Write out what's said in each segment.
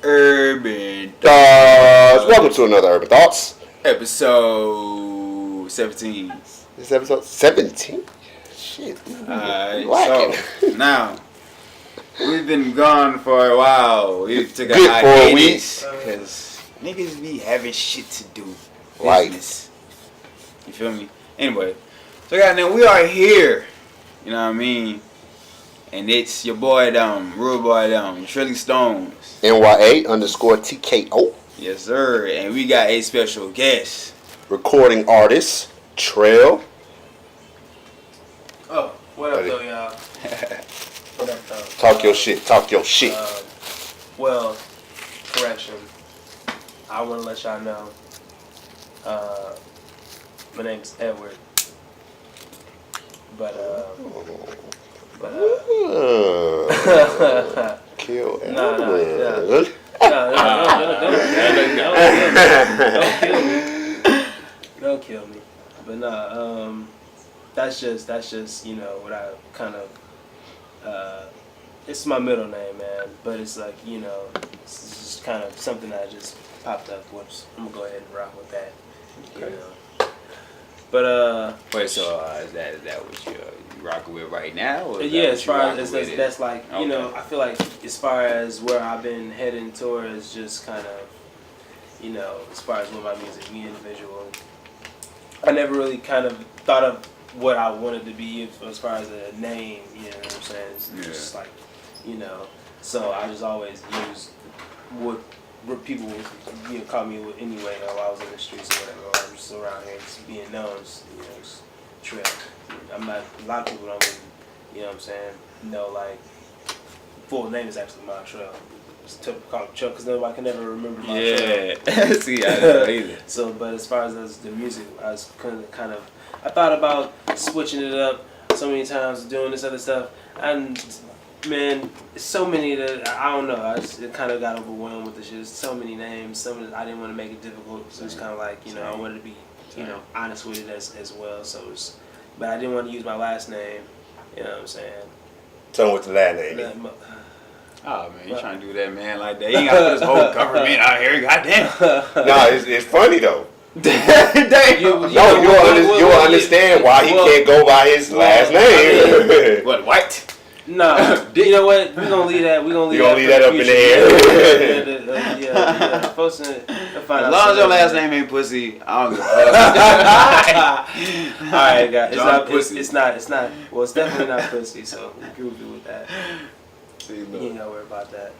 Urban Welcome to another Urban Thoughts. episode 17. This is episode 17? Shit. Alright, so now we've been gone for a while. We took a Good for a hiatus because niggas be having shit to do. Right. Business. You feel me? Anyway, so goddamn, we are here. You know what I mean? And it's your boy Rude Boy Trilly Stones. NYA_TKO. Yes, sir. And we got a special guest. Recording artist, Trail. Oh, what up, though, y'all? What up, though? Talk your shit. Talk your shit. Well, correction. I want to let y'all know. My name's Edward. Kill Edward. Don't kill me. But that's just what I kind of it's my middle name, man. But it's like, it's just kind of something that just popped up. Which I'm gonna go ahead and rock with that. Okay. But wait, so is that what you rocking with right now? Or yeah, as far as that's like, okay. I feel like as far as where I've been heading towards, just kind of, as far as with my music, me individual, I never really kind of thought of what I wanted to be as far as a name. You know what I'm saying? It's just like, so I just always used what people would call me with anyway. While I was in the streets or whatever, or I'm just around here just being known, just Trail. I'm not. A lot of people don't really, what I'm saying, like full name is actually Montreal. Just call it Trail because nobody can ever remember Montreal. Yeah. See, I don't know either. So, but as far as the music, I was kind of. I thought about switching it up so many times, doing this other stuff, and man, so many that I don't know. It kind of got overwhelmed with the shit. There's so many names. I didn't want to make it difficult. So it's kind of like I wanted to be honest with it as well. So but I didn't want to use my last name. You know what I'm saying? Tell him what the last name is. Oh man, you trying to do that, man? Like that? You ain't got to put this whole government out here. Goddamn. Nah, it's funny though. You'll understand why he can't go by his last name. What, white? No, you know what? We're gonna leave that. We're gonna leave that up in the air. Folks, as long as your last name ain't pussy, I don't give a fuck. All right, guys. It's not. Well, it's definitely not pussy. So we agree with that. You ain't gotta worry about that.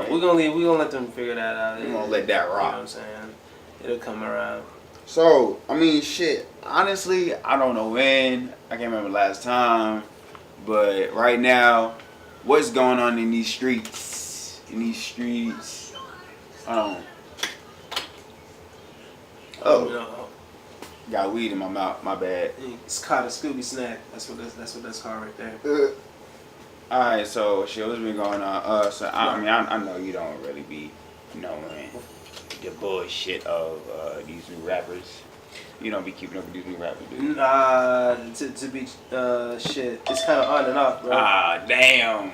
We're gonna let them figure that out. We're gonna let that rock. You know what I'm saying? It'll come around. So, I mean, shit. Honestly, I don't know when. I can't remember last time. But right now, what's going on in these streets? Got weed in my mouth. My bad. It's called a Scooby snack. That's what that's called right there. All right. So shit, what's been going on? So I mean, I know you don't really be knowing the bullshit of these new rappers. You don't be keeping up with these new rappers, do you? To be shit. It's kind of on and off, bro. Ah, damn.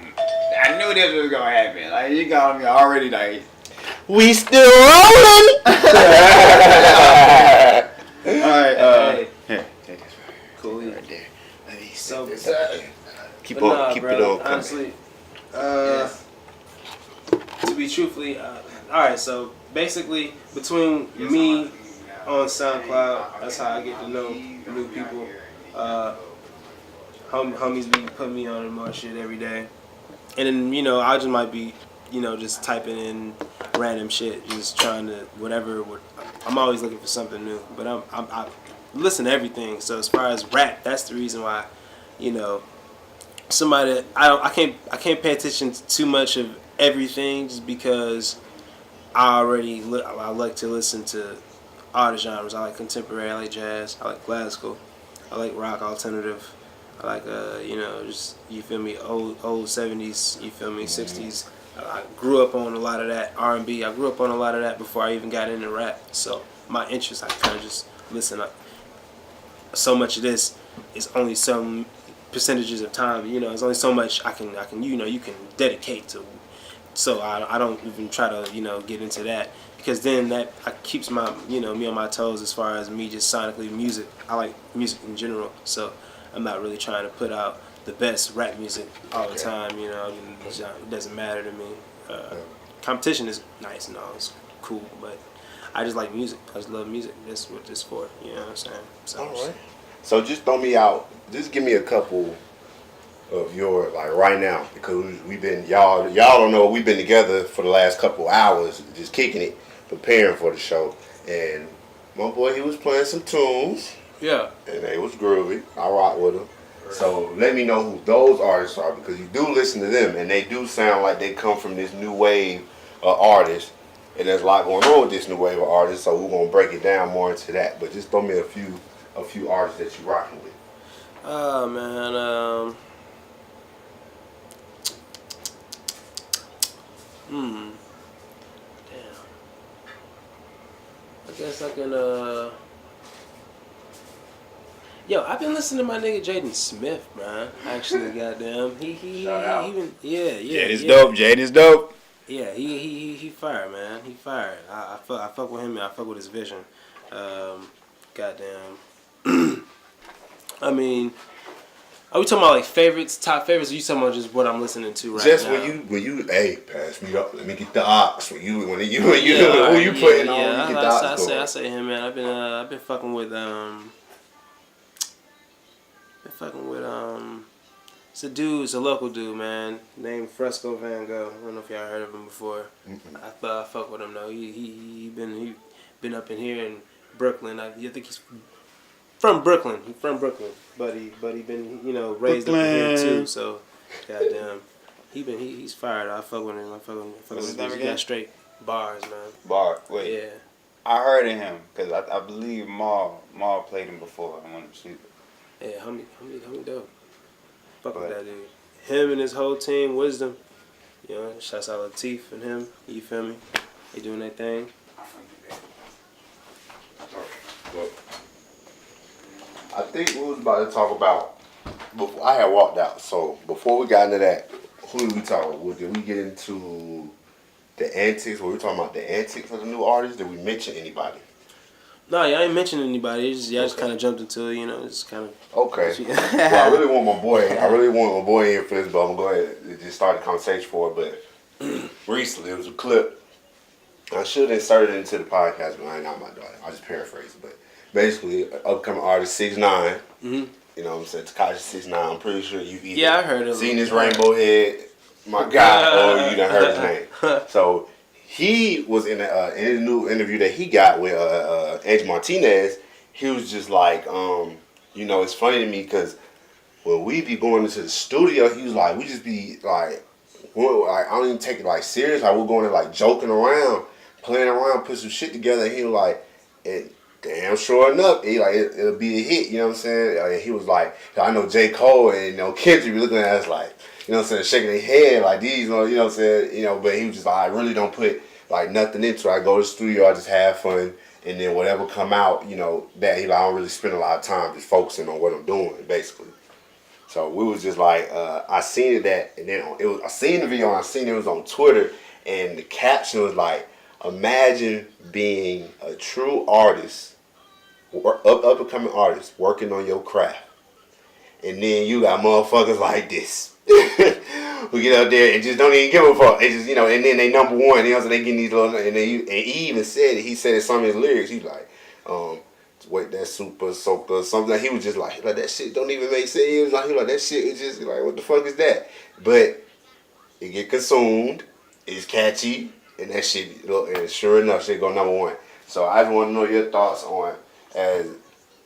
I knew this was gonna happen. Like, you got me already, like. We still rolling. Alright, hey. Take this Cool. right there. Let me So, Keep bro, it on coming. honestly, to be truthfully, alright, so basically, between me on SoundCloud, that's how I get to know new people. Homies be putting me on more shit every day. And then, I just might be, just typing in random shit, just trying to, whatever. I'm always looking for something new. But I listen to everything. So as far as rap, that's the reason why, somebody, I can't pay attention to too much of everything just because I like to listen to all the genres. I like contemporary, I like jazz, I like classical, I like rock, alternative, I like just, you feel me, old 70s, you feel me, 60s. I grew up on a lot of that R&B. I grew up on a lot of that before I even got into rap. So my interest, I kind of just listen up. So much of this is only some percentages of time. You know, there's only so much I can you can dedicate to So I don't even try to get into that, because then that keeps my me on my toes as far as me just sonically music. I like music in general, so I'm not really trying to put out the best rap music all the time. It doesn't matter to me. Competition is nice and all, it's cool, but I just like music. I just love music. That's what it's for. You know what I'm saying? So, All right. So just throw me out. Just give me a couple of your, like, right now, because we've been, y'all don't know, we've been together for the last couple hours just kicking it, preparing for the show, and my boy, he was playing some tunes. Yeah. And they was groovy. I rock with them. So let me know who those artists are, because you do listen to them and they do sound like they come from this new wave of artists, and there's a lot going on with this new wave of artists, so we're gonna break it down more into that. But just throw me a few artists that you rocking with. Oh man, damn. I guess I can, Yo, I've been listening to my nigga Jaden Smith, man. Actually, goddamn. He been, yeah. Jaden's dope. Jaden's dope. Yeah, he fired, man. He fired. I fuck with him, and I fuck with his vision. Goddamn. I mean, are we talking about like favorites, top favorites? Or you talking about just what I'm listening to right just now? Just when you, hey, pass me up. Let me get the ox. Who you putting on? You get the ox going. I say him, man. I've been fucking with it's a dude, it's a local dude, man, named Fresco Van Gogh. I don't know if y'all heard of him before. I fuck with him though. He been up in here in Brooklyn. I think he's from Brooklyn. He's from Brooklyn, but he been raised up in here too. So goddamn, he's fired. I fuck with him. I fuck with him. He got straight bars, man. Wait. Yeah. I heard of him because I believe Maul played him before. I want to see. Yeah, homie dope. Fuck with that dude. Him and his whole team, Wisdom. Shouts out Latif and him. You feel me? They doing their thing. Well, I think we was about to talk about, before I had walked out, so before we got into that, who did we talk about? Did we get into the antics? Were we talking about the antics of the new artists? Did we mention anybody? No, y'all ain't mentioning anybody. Y'all just kind of jumped into it, just kind of. Okay. Well, I really want my boy in for this, but I'm going to go ahead and just start the conversation for it. But recently, it was a clip. I should have inserted it into the podcast, but I ain't not my daughter. I just paraphrase it. But basically, upcoming artist 6ix9ine. Mm-hmm. You know what I'm saying? Tekashi 6ix9ine. I'm pretty sure you've either I heard of seen his rainbow head, my God, or you done heard his name. So he was in a new interview that he got with Angie Martinez. He was just like, it's funny to me because when we be going into the studio, he was like, we just be like, I don't even take it like serious. Like, we're going to like joking around, playing around, put some shit together. And he was like, and damn sure enough, it'll be a hit. You know what I'm saying? He was like, I know J. Cole and Kendrick be looking at us like, you know what I'm saying, shaking their head like these, you know what I'm saying, but he was just like, I really don't put like nothing into it. I go to the studio, I just have fun, and then whatever come out, that I don't really spend a lot of time just focusing on what I'm doing, basically. So we was just like, I seen that, and then I seen the video, and I seen it was on Twitter, and the caption was like, imagine being a true artist, up and coming artist, working on your craft, and then you got motherfuckers like this who get out there and just don't even give a fuck. They just, and then they number one, so they getting these little, and he even said it. He said in some of his lyrics, he's like, wait, that super soaker or something. He was just like that shit don't even make sense. He was like that shit is just like, what the fuck is that? But it get consumed, it's catchy, and that shit, and sure enough, shit go number one. So I just want to know your thoughts on, as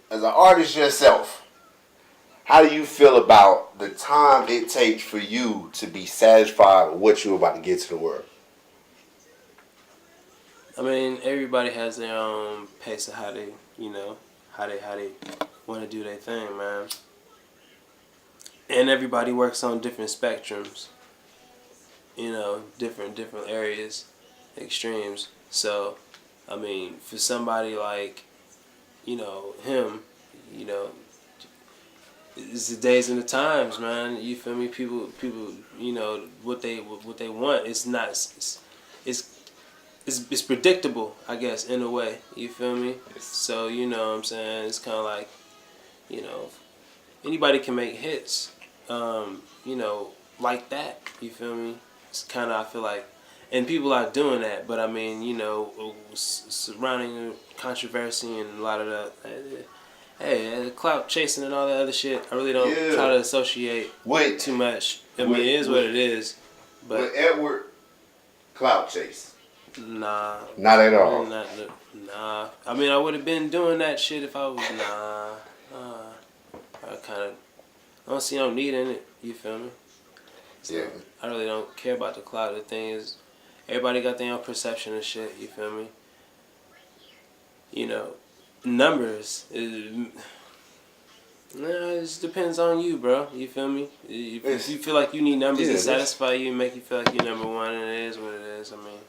an artist yourself, how do you feel about the time it takes for you to be satisfied with what you're about to get to the world? I mean, everybody has their own pace of how they want to do their thing, man. And everybody works on different spectrums. Different areas, extremes. So, I mean, for somebody like, him, it's the days and the times, man. You feel me? People, you know what they want. It's not. It's predictable, I guess, in a way. You feel me? So you know what I'm saying. It's kind of like, you know, anybody can make hits. You know, like that. You feel me? It's kind of, I feel like, and people are doing that. But I mean, you know, surrounding controversy and a lot of the. Hey, clout chasing and all that other shit. I really don't try to associate too much. I mean, it is what it is. But with Edward, clout chase. Nah. Not at all. Nah. I mean, I would have been doing that shit if I was. I kind of. I don't see no need in it. You feel me? So, Yeah. I really don't care about the clout. The thing is, everybody got their own perception of shit. You feel me? You know. Numbers it just depends on you, bro. You feel me? If you feel like you need numbers to satisfy you and make you feel like you're number one, and it is what it is. I mean,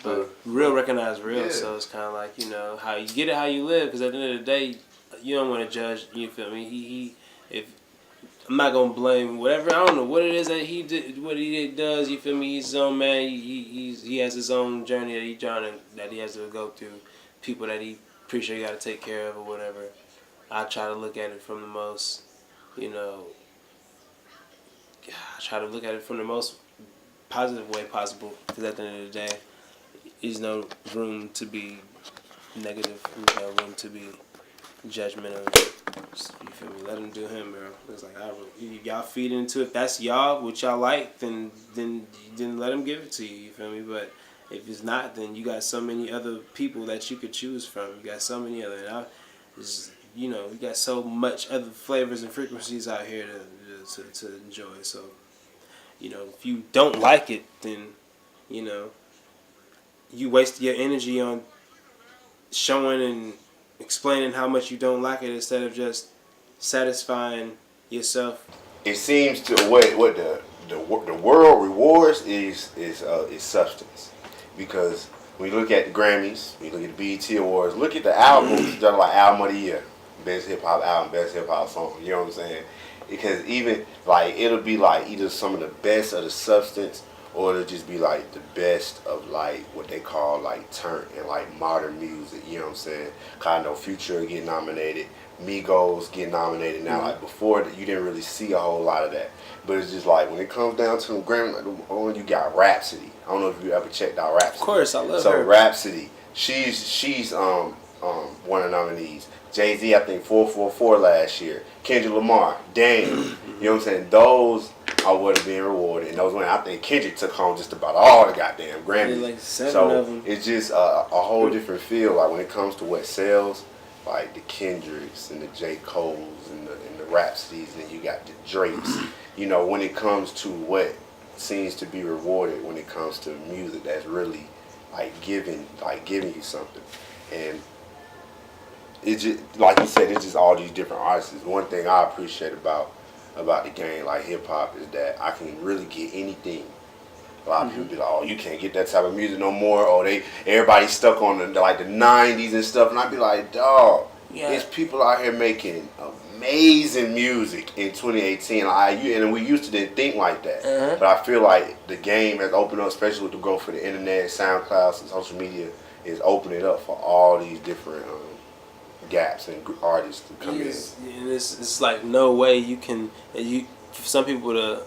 but real recognize real, so it's kind of like, you know, how you get it, how you live. Because at the end of the day, you don't want to judge. You feel me? If I'm not gonna blame whatever, I don't know what it is that he did, what he does. You feel me? He's his own man. He has his own journey that he has to go through. People that he pretty sure you got to take care of or whatever. I try to look at it from the most, you know, I try to look at it from the most positive way possible. Because at the end of the day, there's no room to be negative. There's no room to be judgmental. You feel me? Let him do him, bro. It's like, y'all feed into it. If that's y'all, what y'all like, then let him give it to you. You feel me? But if it's not, then you got so many other people that you could choose from. You got so many other, you know, you got so much other flavors and frequencies out here to enjoy. So, you know, if you don't like it, then, you know, you waste your energy on showing and explaining how much you don't like it instead of just satisfying yourself. It seems to what the world rewards is substance. Because when you look at the Grammys, when you look at the BET Awards, look at the albums that are like album of the year, best hip hop album, best hip hop song. You know what I'm saying? Because even like it'll be like either some of the best of the substance, or it'll just be like the best of like what they call like turnt and like modern music. You know what I'm saying? Cause I know Future get nominated, Migos get nominated now. Like before, you didn't really see a whole lot of that. But it's just like when it comes down to the Grammy, like, you got Rhapsody. I don't know if you ever checked out Rhapsody. Of course, I love her. So Rhapsody, she's one of the nominees. Jay-Z, I think 444 last year. Kendrick Lamar, Dame. You know what I'm saying? Those I would have been rewarded. And those when I think Kendrick took home just about all the goddamn Grammys. Like 7 of them. It's just a whole different feel. Like when it comes to what sells, like the Kendricks and the J. Coles and the Rhapsodies, and you got the Drakes. You know, when it comes to what seems to be rewarded when it comes to music that's really like giving you something. And it just, like you said, it's just all these different artists. One thing I appreciate about the game, like hip hop, is that I can really get anything. A lot of people be like, "Oh, you can't get that type of music no more." Or everybody's stuck on the 90s and stuff, and I'd be like, "Dog, there's people out here making amazing music in 2018." And we used to didn't think like that, but I feel like the game has opened up, especially with the growth of the internet, SoundCloud, and social media, is opening it up for all these different gaps and artists to come in. And it's like no way you can. For some people to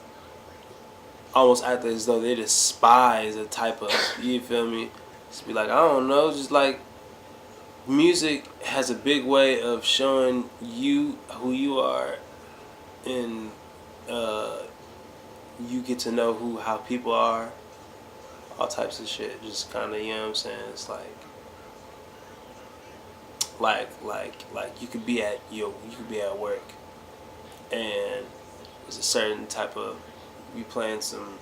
almost act as though they despise a type of, you feel me? Just be like, I don't know, just like music has a big way of showing you who you are, and you get to know how people are, all types of shit. Just kind of, you know what I'm saying? It's like you could be at work, and there's a certain type of, you playing some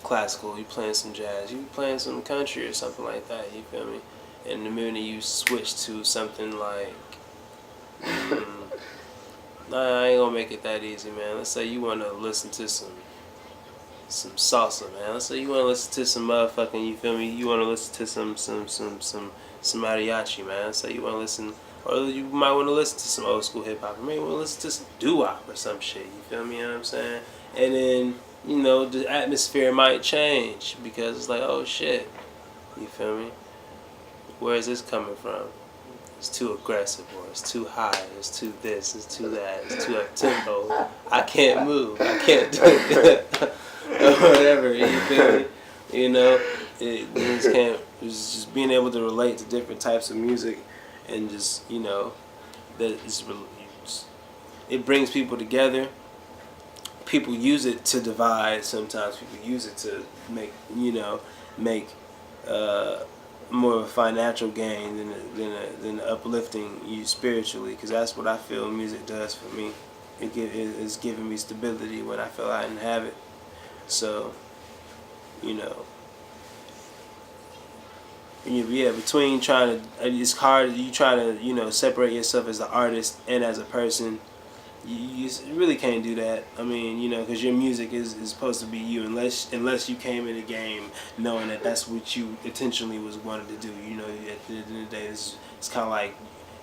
classical, you playing some jazz, you playing some country or something like that, you feel me? And the minute you switch to something like, nah, I ain't gonna make it that easy, man. Let's say you wanna listen to some salsa, man. Let's say you wanna listen to some motherfucking, you feel me? You wanna listen to some mariachi, man. Let's say you wanna listen Or you might want to listen to some old school hip hop. Or maybe want to listen to some doo-wop or some shit. You feel me? You know what I'm saying? And then, you know, the atmosphere might change because it's like, oh shit. You feel me? Where is this coming from? It's too aggressive, or it's too high, it's too this, it's too that, it's too up tempo. I can't move, I can't do it. Or whatever, you feel me? You know, it's just being able to relate to different types of music, and just, you know, it brings people together. People use it to divide. Sometimes people use it to make more of a financial gain than uplifting you spiritually, because that's what I feel music does for me. It's giving me stability when I feel I didn't have it. So, you know, between it's hard. You try to, you know, separate yourself as an artist and as a person. You really can't do that. I mean, you know, because your music is supposed to be you, unless you came in the game knowing that that's what you intentionally was wanted to do. You know, at the end of the day, it's kind of like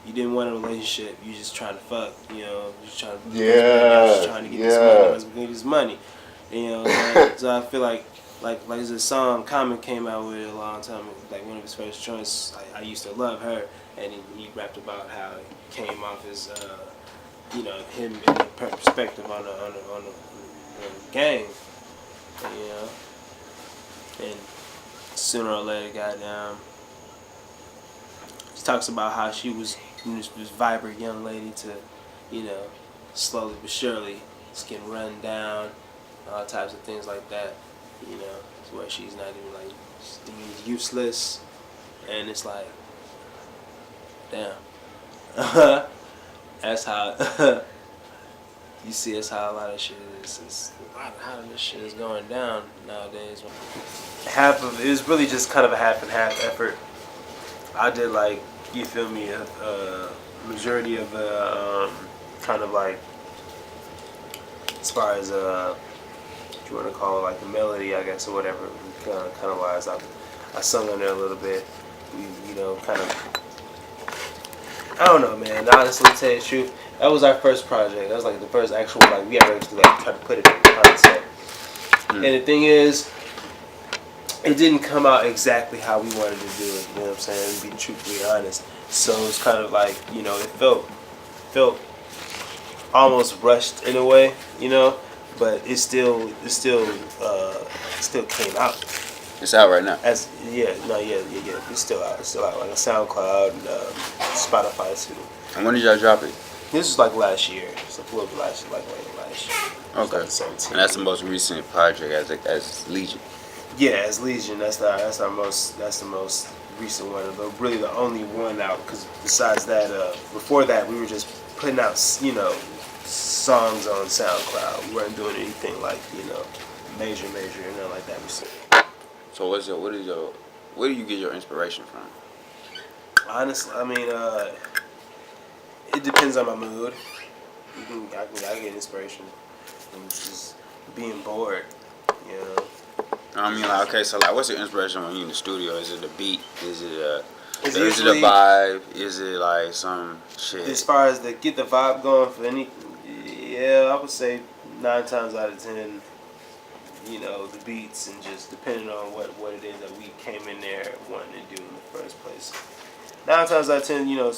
you didn't want a relationship. You just trying to fuck. You know, just trying to get this money. Let's get this money. You know, so I feel like there's a song Common came out with a long time ago, like one of his first joints. I used to love her, and he rapped about how he came off as you know, him in the perspective on the gang, you know, and sooner or later, goddamn, she talks about how she was this vibrant young lady to, you know, slowly but surely just getting run down, all types of things like that, you know, to where she's not even like, she's deemed useless, and it's like, damn. That's how you see. That's how a lot of shit is. It's how this shit is going down nowadays. Half of it was really just kind of a half and half effort. I did, like, you feel me, a majority of kind of like, as far as what you want to call it, like the melody, I guess, or whatever. Kind of wise, I sung on there a little bit. You know, kind of. I don't know, man. Honestly, to tell you the truth, that was our first project. That was like the first actual, like, we ever actually like try to put it in concept. And the thing is, it didn't come out exactly how we wanted to do it. You know what I'm saying? To be truthfully honest. So it's kind of like, you know, it felt almost rushed in a way, you know, but it still came out. It's out right now. Yeah. It's still out. It's still out, like on SoundCloud and Spotify too. And when did y'all drop it? This was like last year. It's like a little bit last year, like late last year. Okay. Like 17. And that's the most recent project as Legion. Yeah, as Legion. That's the most recent one. But really the only one out, because besides that, before that we were just putting out, you know, songs on SoundCloud. We weren't doing anything like, you know, major, you know, like that. So where do you get your inspiration from? Honestly, I mean, it depends on my mood. I get inspiration from just being bored, you know. I mean, like, okay, so like, what's your inspiration when you in the studio? Is it the beat? Is it a Usually, vibe? Is it like some shit? as far as get the vibe going for any, yeah, I would say 9 times out of 10. You know, the beats, and just depending on what it is that we came in there wanting to do in the first place. 9 times out of 10, you know,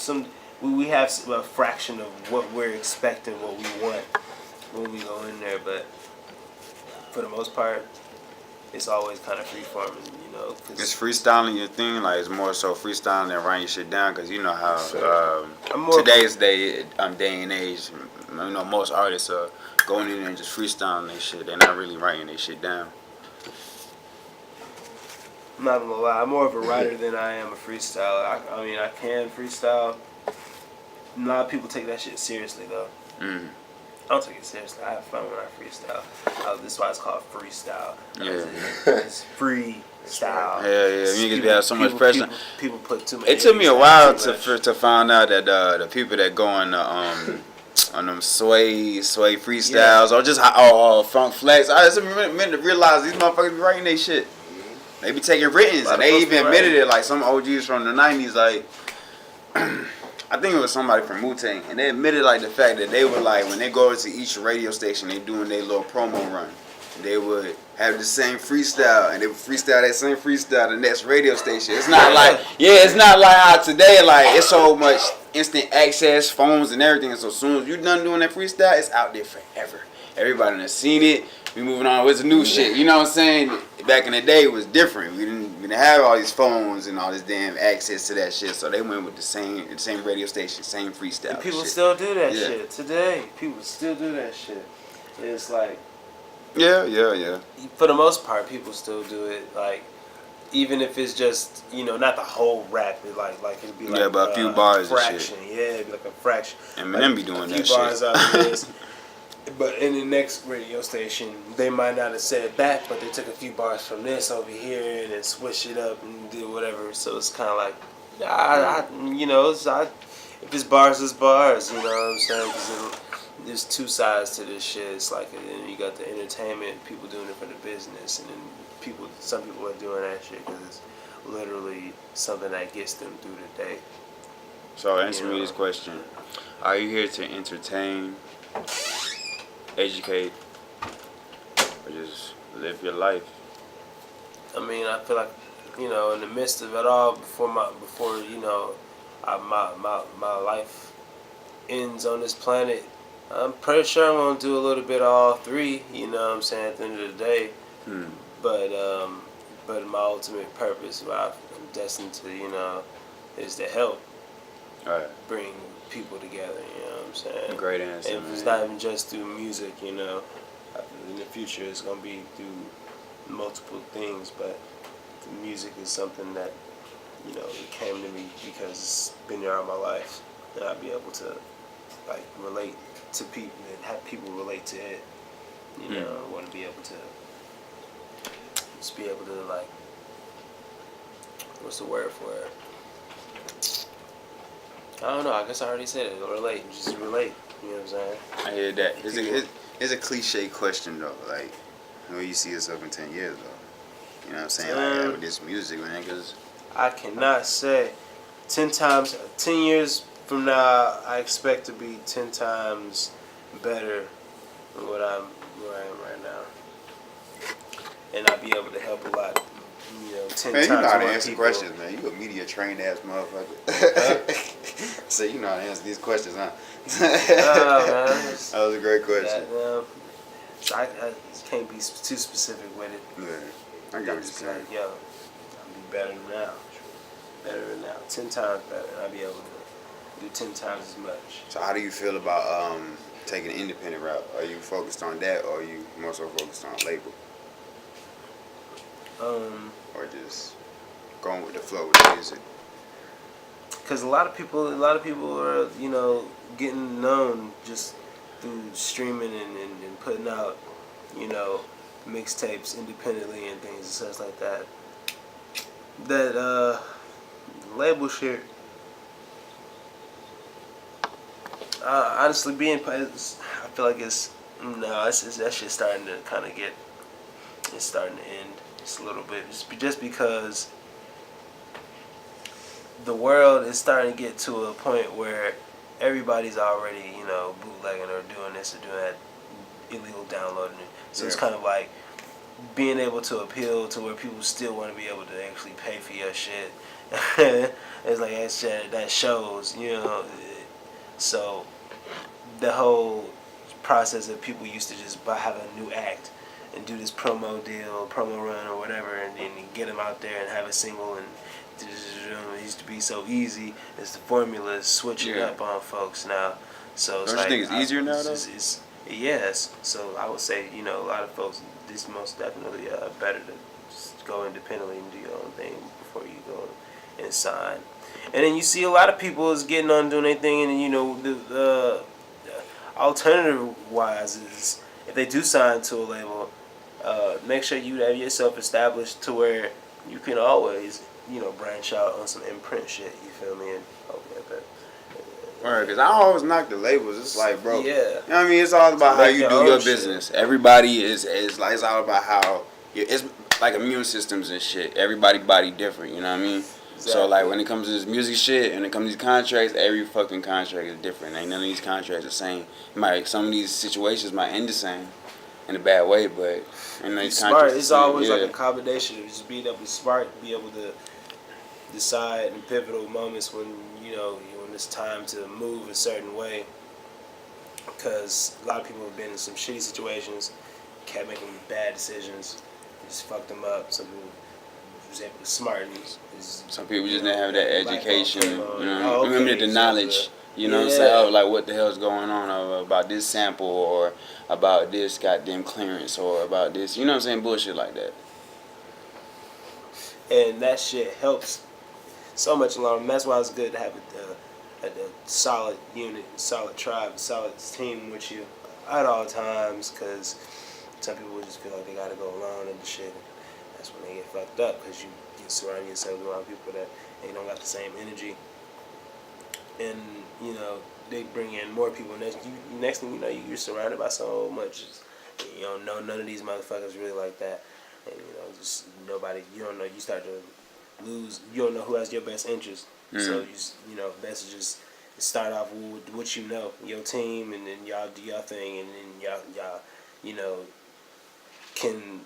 we have a fraction of what we're expecting, what we want when we go in there, but for the most part, it's always kind of free-forming, you know. It's freestyling your thing, like it's more so freestyling than writing your shit down, because you know how today's day and age, you know, most artists are going in there and just freestyling their shit. They're not really writing their shit down. I'm not gonna lie, I'm more of a writer than I am a freestyler. I mean, I can freestyle. A lot of people take that shit seriously, though. I don't take it seriously. I have fun when I freestyle. This is why it's called freestyle. Yeah. It's freestyle. Yeah. You have so much pressure. People put too much. It took me a while to find out that the people that go on them sway freestyles, or just funk flex, I just meant to realize these motherfuckers be writing they shit. They be taking writtens, and they even admitted it. Like some OGs from the '90s, like I think it was somebody from Wu-Tang, and they admitted like the fact that they were like when they go to each radio station, they doing their little promo run. They would have the same freestyle, and they would freestyle that same freestyle the next radio station. It's not like it's not like how today like it's so much instant access, phones and everything. So as soon as you done doing that freestyle, it's out there forever. Everybody done seen it. We moving on with the new shit. You know what I'm saying? Back in the day, it was different. We didn't have all these phones and all this damn access to that shit. So they went with the same radio station, same freestyle. And people shit. still do that shit today. People still do that shit. It's like yeah. for the most part, people still do it. Like even if it's just not the whole rap, like it'd be like but a few bars fraction. and shit. Yeah, it'd be like a fraction. And like them be doing that shit. A few bars shit. out of this. But in the next radio station, they might not have said that, but they took a few bars from this over here and then switched it up and did whatever. So it's kind of like, if it's bars, it's bars. You know what I'm saying? Because there's two sides to this shit. It's like you got the entertainment, people doing it for the business, and then some people are doing that shit because it's literally something that gets them through the day. So answer me this question: are you here to entertain, educate, or just live your life? I mean, I feel like, in the midst of it all, before my life ends on this planet, I'm pretty sure I'm gonna do a little bit of all three. You know what I'm saying? At the end of the day, but my ultimate purpose, what I'm destined to, is to help bring people together. You know what I'm saying? Great answer. And it's not even just through music. In the future, it's gonna be through multiple things, but the music is something that it came to me because it's been there all my life, and I'll be able to relate to people and have people relate to it. I want to be able to just be able to what's the word for it? I don't know. I guess I already said it. Relate. Just relate. You know what I'm saying? I hear that. It's a cliche question though. Like, where you see yourself in 10 years though. You know what I'm saying? With this music, man. Cause I cannot say 10 years from now, I expect to be 10 times better than where I am right now, and I'll be able to help a lot. 10 man, times you know how to more answer people. questions, man. You a media trained ass motherfucker. So you know how to answer these questions, huh? Man, That was a great question. I can't be too specific with it. Yeah, I got what you're saying. Like, yo, I'll be better than now, 10 times better, and I'll be able to do 10 times as much. So how do you feel about taking an independent route? Are you focused on that, or are you more so focused on label? Or just going with the flow with the music? Because a lot of people are getting known just through streaming and putting out mixtapes independently and things and such like that. That label shit. Honestly, I feel like that shit's starting to kind of it's starting to end just a little bit, just because the world is starting to get to a point where everybody's already bootlegging or doing this or doing that, illegal downloading it. So it's kind of like being able to appeal to where people still want to be able to actually pay for your shit. It's like that shows, So the whole process of people used to just have a new act and do this promo deal, promo run or whatever, and then get them out there and have a single, and it used to be so easy. It's the formula is switching up on folks now. So it's Don't you think it's easier now though? Yes. So I would say a lot of folks, this most definitely better to just go independently and do your own thing before you go and sign. And then you see a lot of people is getting on doing their thing, and the alternative wise is if they do sign to a label, make sure you have yourself established to where you can always branch out on some imprint shit. You feel me? And Alright, because I always knock the labels. It's like, bro, yeah. You know what I mean? It's all about how Make you your do own your shit. business. Everybody is like, it's all about how it's like immune systems and shit. Everybody body different. You know what I mean? So like when it comes to this music shit and it comes to these contracts, every fucking contract is different. Ain't none of these contracts the same. Some of these situations might end the same in a bad way, but these smart. It's always like a combination of just being able to be smart, be able to decide in pivotal moments when when it's time to move a certain way. Because a lot of people have been in some shitty situations, kept making bad decisions, just fucked them up. Some people was able to smarten. Some people just didn't have that education, the knowledge. You know what I'm saying? Oh, like what the hell's going on about this sample or about this goddamn clearance or about this. You know what I'm saying? Bullshit like that. And that shit helps so much along. And that's why it's good to have a solid unit, solid tribe, solid team with you at all times. Because some people just feel like they gotta go alone and shit. That's when they get fucked up because you surround yourself around people that they don't got the same energy. And they bring in more people. Next thing you know, you're surrounded by so much. You don't know none of these motherfuckers really like that. And just nobody. You don't know. You start to lose. You don't know who has your best interest. So best to just start off with what you know, your team, and then y'all do your thing, and then y'all can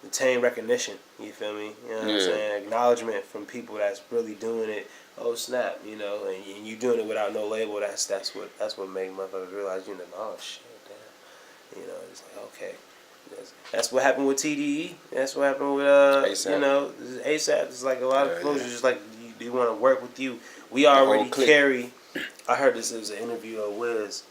attain recognition. You feel me? You know what I'm saying? Acknowledgement from people that's really doing it. Oh snap! And you doing it without no label. That's what make motherfuckers realize. Oh shit, damn. It's like okay. That's what happened with TDE. That's what happened with ASAP. ASAP. It's like a lot of folks are just like they want to work with you. We already carry. I heard this was an interview of Wiz.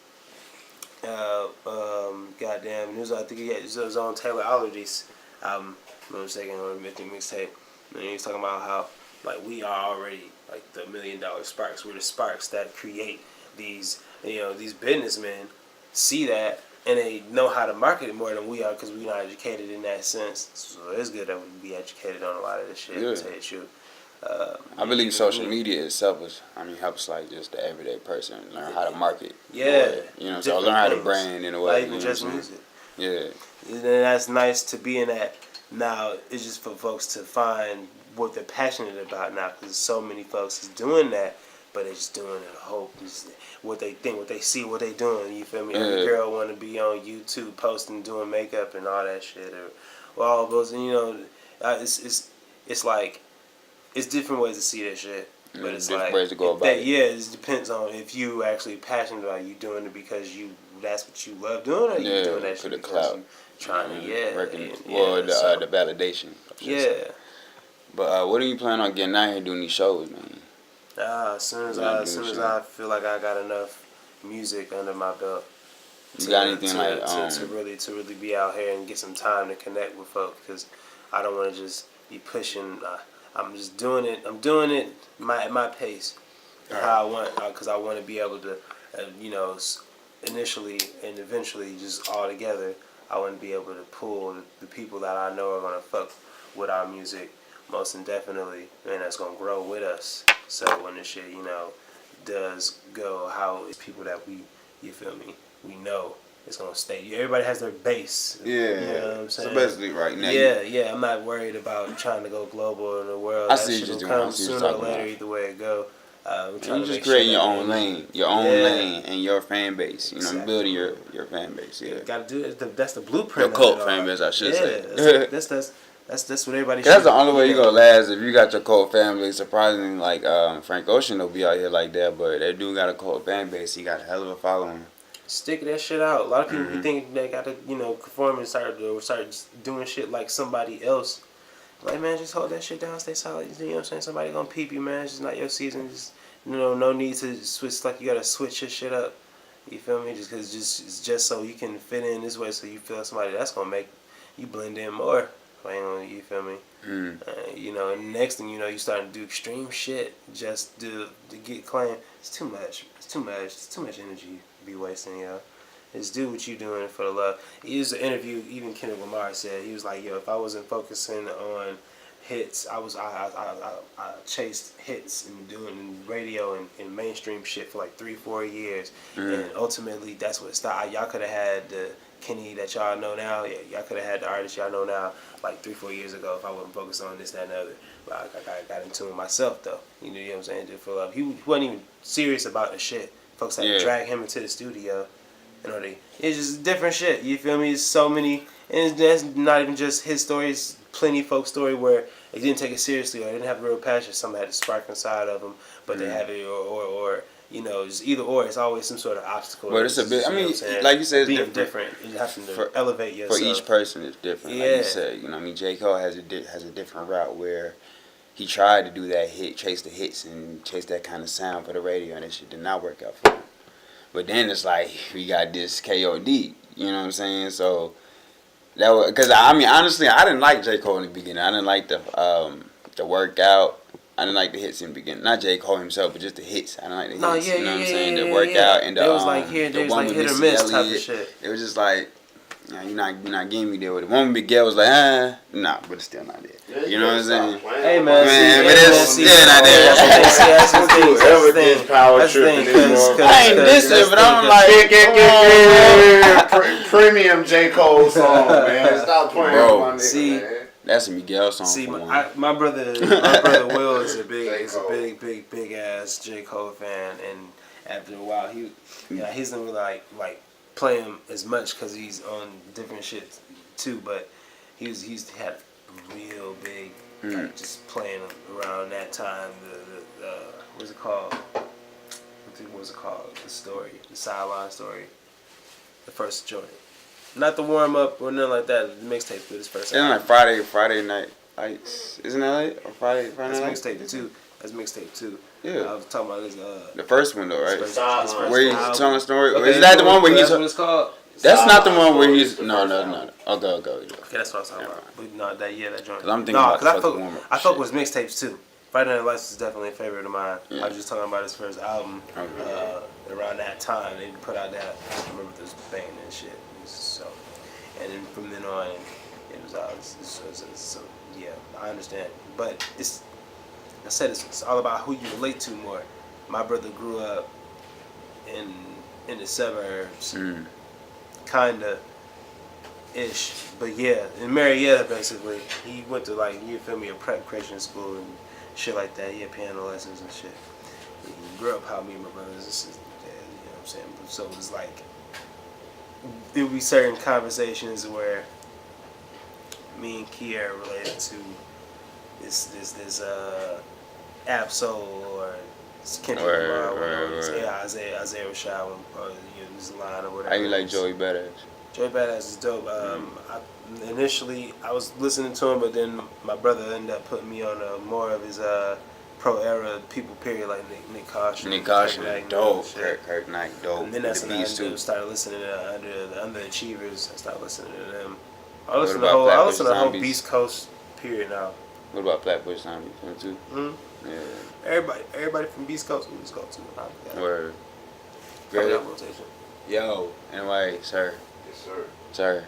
Goddamn, it was, I think it was on Taylor Allergy's album. If I'm mistaken, on Mythic mixtape. And he was talking about how like we are already like the $1 million sparks. We're the sparks that create these these businessmen see that. And they know how to market it more than we are because we're not educated in that sense. So it's good that we be educated on a lot of this shit. To tell you the truth. I believe social media itself helps like just the everyday person learn how to market. Yeah. So learn how to brand in a way. Not even just music. Yeah. And that's nice to be in that. Now it's just for folks to find what they're passionate about now because so many folks is doing that. But they're just doing it. Hope what they think, what they see, what they doing. You feel me? Yeah. Every girl want to be on YouTube posting, doing makeup and all that shit, or all those. And it's like it's different ways to see that shit. But it's different like ways to go about it. Yeah, it depends on if you actually passionate about it. You doing it because that's what you love doing, or you doing that shit because you trying to the validation. Yeah. But what are you planning on getting out here doing these shows, man? As soon as I feel like I got enough music under my belt, you got anything to really be out here and get some time to connect with folks because I don't want to just be pushing. I'm just doing it. I'm doing it at my pace, how I want, because I want to be able to, initially and eventually just all together. I want to be able to pull the people that I know are gonna fuck with our music most indefinitely, and that's gonna grow with us. So when this shit, does go how it's people that you feel me, we know it's gonna stay. Everybody has their base. Yeah. You know what I'm saying? So basically right now. Yeah. I'm not worried about trying to go global in the world. I That see shit you will just come doing. sooner or later, either way it go. You just creating your own lane, and your fan base. Exactly. Building your fan base. Yeah. Got to do it. That's the blueprint. Your cult fan base, I should say. That's what everybody. That's the only way you gonna last if you got your cult family. Surprisingly, like Frank Ocean will be out here like that, but that dude got a cult fan base. He got a hell of a following. Stick that shit out. A lot of people be thinking they got to conform and start doing shit like somebody else. Like, man, just hold that shit down, stay solid. You know what I'm saying? Somebody gonna peep you, man. It's just not your season. Just no need to switch. Like you gotta switch your shit up. You feel me? Just because it's just so you can fit in this way, so you feel somebody that's gonna make you blend in more. You feel me? And the next thing you know, you starting to do extreme shit just to get claim. It's too much. It's too much energy to be wasting, yo. Just do what you doing for the love. He was an interview. Even Kendrick Lamar said he was like, yo, if I wasn't focusing on hits, I chased hits and doing radio and mainstream shit for like 3-4 years, and ultimately that's what it stopped. Y'all could have had Kenny that y'all know now. Yeah, y'all could have had the artist y'all know now like 3-4 years ago if I wasn't focused on this, that, and the other. But I got into it myself though. You know what I'm saying? Just for love. He wasn't even serious about the shit. Folks had to drag him into the studio. You know, it's just different shit. You feel me? It's so many, and that's not even just his story. It's plenty of folks' story where they didn't take it seriously or they didn't have a real passion. Something had to spark inside of them, but they have it, or you know, it's either or. It's always some sort of obstacle. But it's a bit. I mean, like you said, being it's different. You have to elevate yourself. For each person, it's different. Yeah. Like you said, you know, what I mean, J. Cole has a different route where he tried to do that chase the hits and chase that kind of sound for the radio, and that shit did not work out for him. But then it's like we got this KOD, you know what I'm saying? So that was because I mean honestly I didn't like J. Cole in the beginning. I didn't like the workout. I didn't like the hits in the beginning. Not J. Cole himself, but just the hits. I didn't like the hits. You know what I'm saying? The workout and the it was like here, the was one like with hit or Missy miss type Elliott. of shit. It was just like, you're not getting me there with it. One with Miguel was like, nah, but it's still not there. You know what I'm saying? Hey man, but it's still not there. That's the thing. Power tripping. I ain't dissing, but I'm like, premium J. Cole song, man. Stop playing with my nigga, man. That's a Miguel song. See, for my brother Will is a big ass J. Cole fan, and after a while he's not really like play him as much because he's on different shit too. But he's had real big like just playing around that time. The what's it called? What's it called? The story, the sideline story, the first joint. Not the warm up or nothing like that. The mixtape with his first. Isn't like Friday Night Lights? Isn't that it? Or Friday That's Night? mixtape too. That's mixtape too. Yeah. I was talking about this. The first one though, right? His first Where he's album. telling a story. Okay, Is that the one where that's he's? what it's called. That's not the one where he's. No. Okay. Okay, that's what I was talking about. But no, that joint. Cause I'm thinking about the fucking warm up. I fuck with mixtapes too. Friday Night Lights is definitely a favorite of mine. I was just talking about his first album. Around that time, they put out that. I remember this bang and shit. So, and then from then on, it was out. So yeah, I understand. But it's all about who you relate to more. My brother grew up in the suburbs, kinda ish, but yeah, in Marietta basically. He went to you feel me, a prep Christian school and shit like that. He had piano lessons and shit. He grew up how me and my brothers and sisters did, you know what I'm saying? So it was like there would be certain conversations where me and Kier related to this Absol or Kendrick Lamar or Isaiah Rashad, this line or whatever. How you like Joey Badass? Joey Badass is dope. Initially, I was listening to him, but then my brother ended up putting me on more of his pro era people period, like Nick Caution. Nick Caution is dope. Kirk Knight, dope. And then that's when I started listening to the Underachievers. I started listening to them. I listen to the whole Beast Coast period now. What about Flatbush Zombies? Them too? Yeah. Everybody from Beast Coast and East Coast too. Word. Great rotation. Yo, anyway, sir. Yes, sir.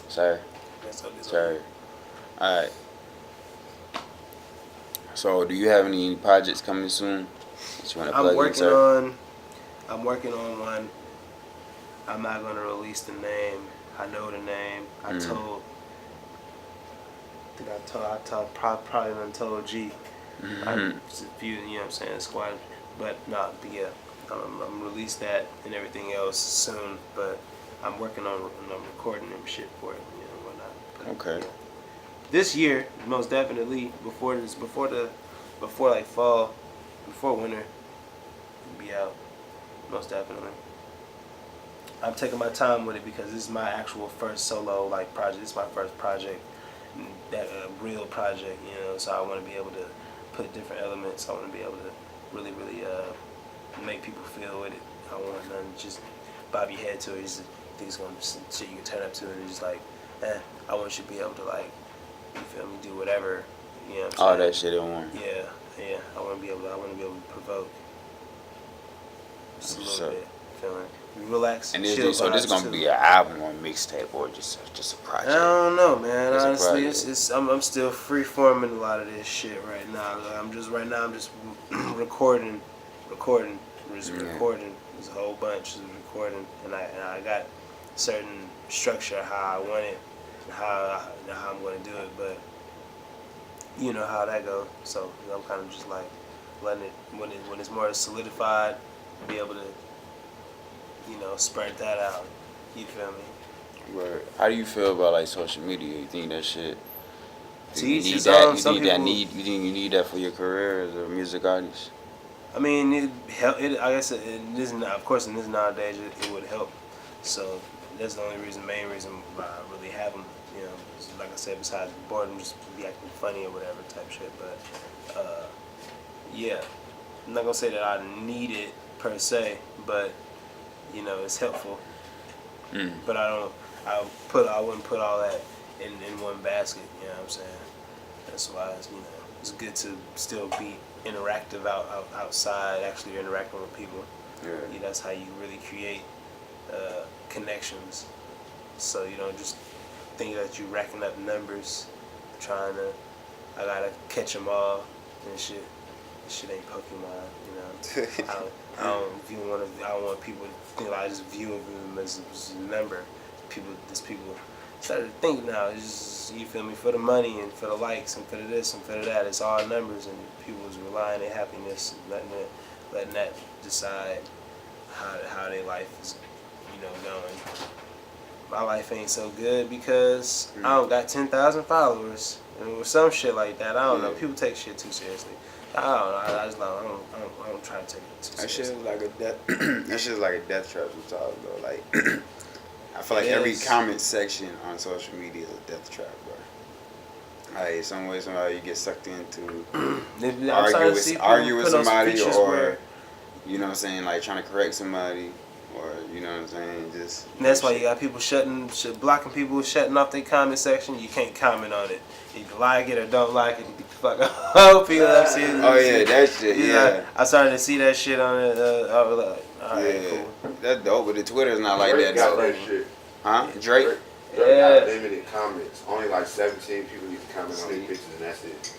Sir. Sir. Alright. So, do you have any projects coming soon that you want to plug in? I'm working on one. I'm not going to release the name. I know the name. I probably done told G. A few, you know what I'm saying, squad. But yeah, I'm gonna release that and everything else soon. But I'm working on recording and shit for it, you know, whatnot. But, okay. Yeah. This year, most definitely, before like fall, before winter, it'll be out. Most definitely. I'm taking my time with it because this is my actual first solo project. This is my first project, that real project, you know. So I want to be able to put different elements. I want to be able to really make people feel with it. I don't want nothing just bob your head to it. Just think it's gonna be some shit you can turn up to and just I want you to be able to you feel me, do whatever. You know what I'm saying? All that shit in one. Yeah. I want to be able to provoke just a little bit. Feeling relax. And this is gonna be an album or mixtape or just a project. I don't know, man. It's honestly, I'm still free forming a lot of this shit right now. I'm just recording. Just recording. There's a whole bunch of recording, and I got certain structure how I want it, and how I'm going to do it. But you know how that goes. So I'm kind of just like letting it when it's more solidified, be able to spread that out. You feel me? Word. How do you feel about like social media? You think that shit? To You each need his that? own. You Some think that people- need? You think you need that for your career as a music artist? I mean, I guess of course, in this nowadays, it would help. So that's the only main reason why I really have them. You know, like I said, besides boredom, just be acting funny or whatever type shit. But yeah, I'm not gonna say that I need it per se, but it's helpful. But I wouldn't put all that in one basket. You know what I'm saying? That's why it's good to still be interactive outside, actually interacting with people. Yeah. That's how you really create connections. So you don't just think that you're racking up numbers, I gotta catch them all and shit. This shit ain't Pokemon, I don't want people to think I just view them as a number. People started to think now. It's just, you feel me, for the money and for the likes and for the this and for the that. It's all numbers, and people is relying their happiness and letting that decide how their life is, going. My life ain't so good because I don't got 10,000 followers or some shit like that. I don't know. People take shit too seriously. I don't know. I don't try to take it too That shit seriously. is like a death. That shit is like a death trap sometimes though. Like I feel like It every is. comment section on social media is a death trap, bro. Like some way somehow you get sucked into argue with somebody, or you know what I'm saying, like trying to correct somebody, or you know what I'm saying, just. And that's why you got people blocking people, shutting off their comment section. You can't comment on it. You can like it or don't like it. You can fuck up. People have seen it. Oh yeah, that shit. Yeah. I started to see that shit on it. I was like, all right, Yeah, cool. that's dope, but the Twitter's not like Drake that got though. that shit. Huh? Drake? Drake Yeah. got limited comments. Only like 17 people need to comment on his pictures, and that's it.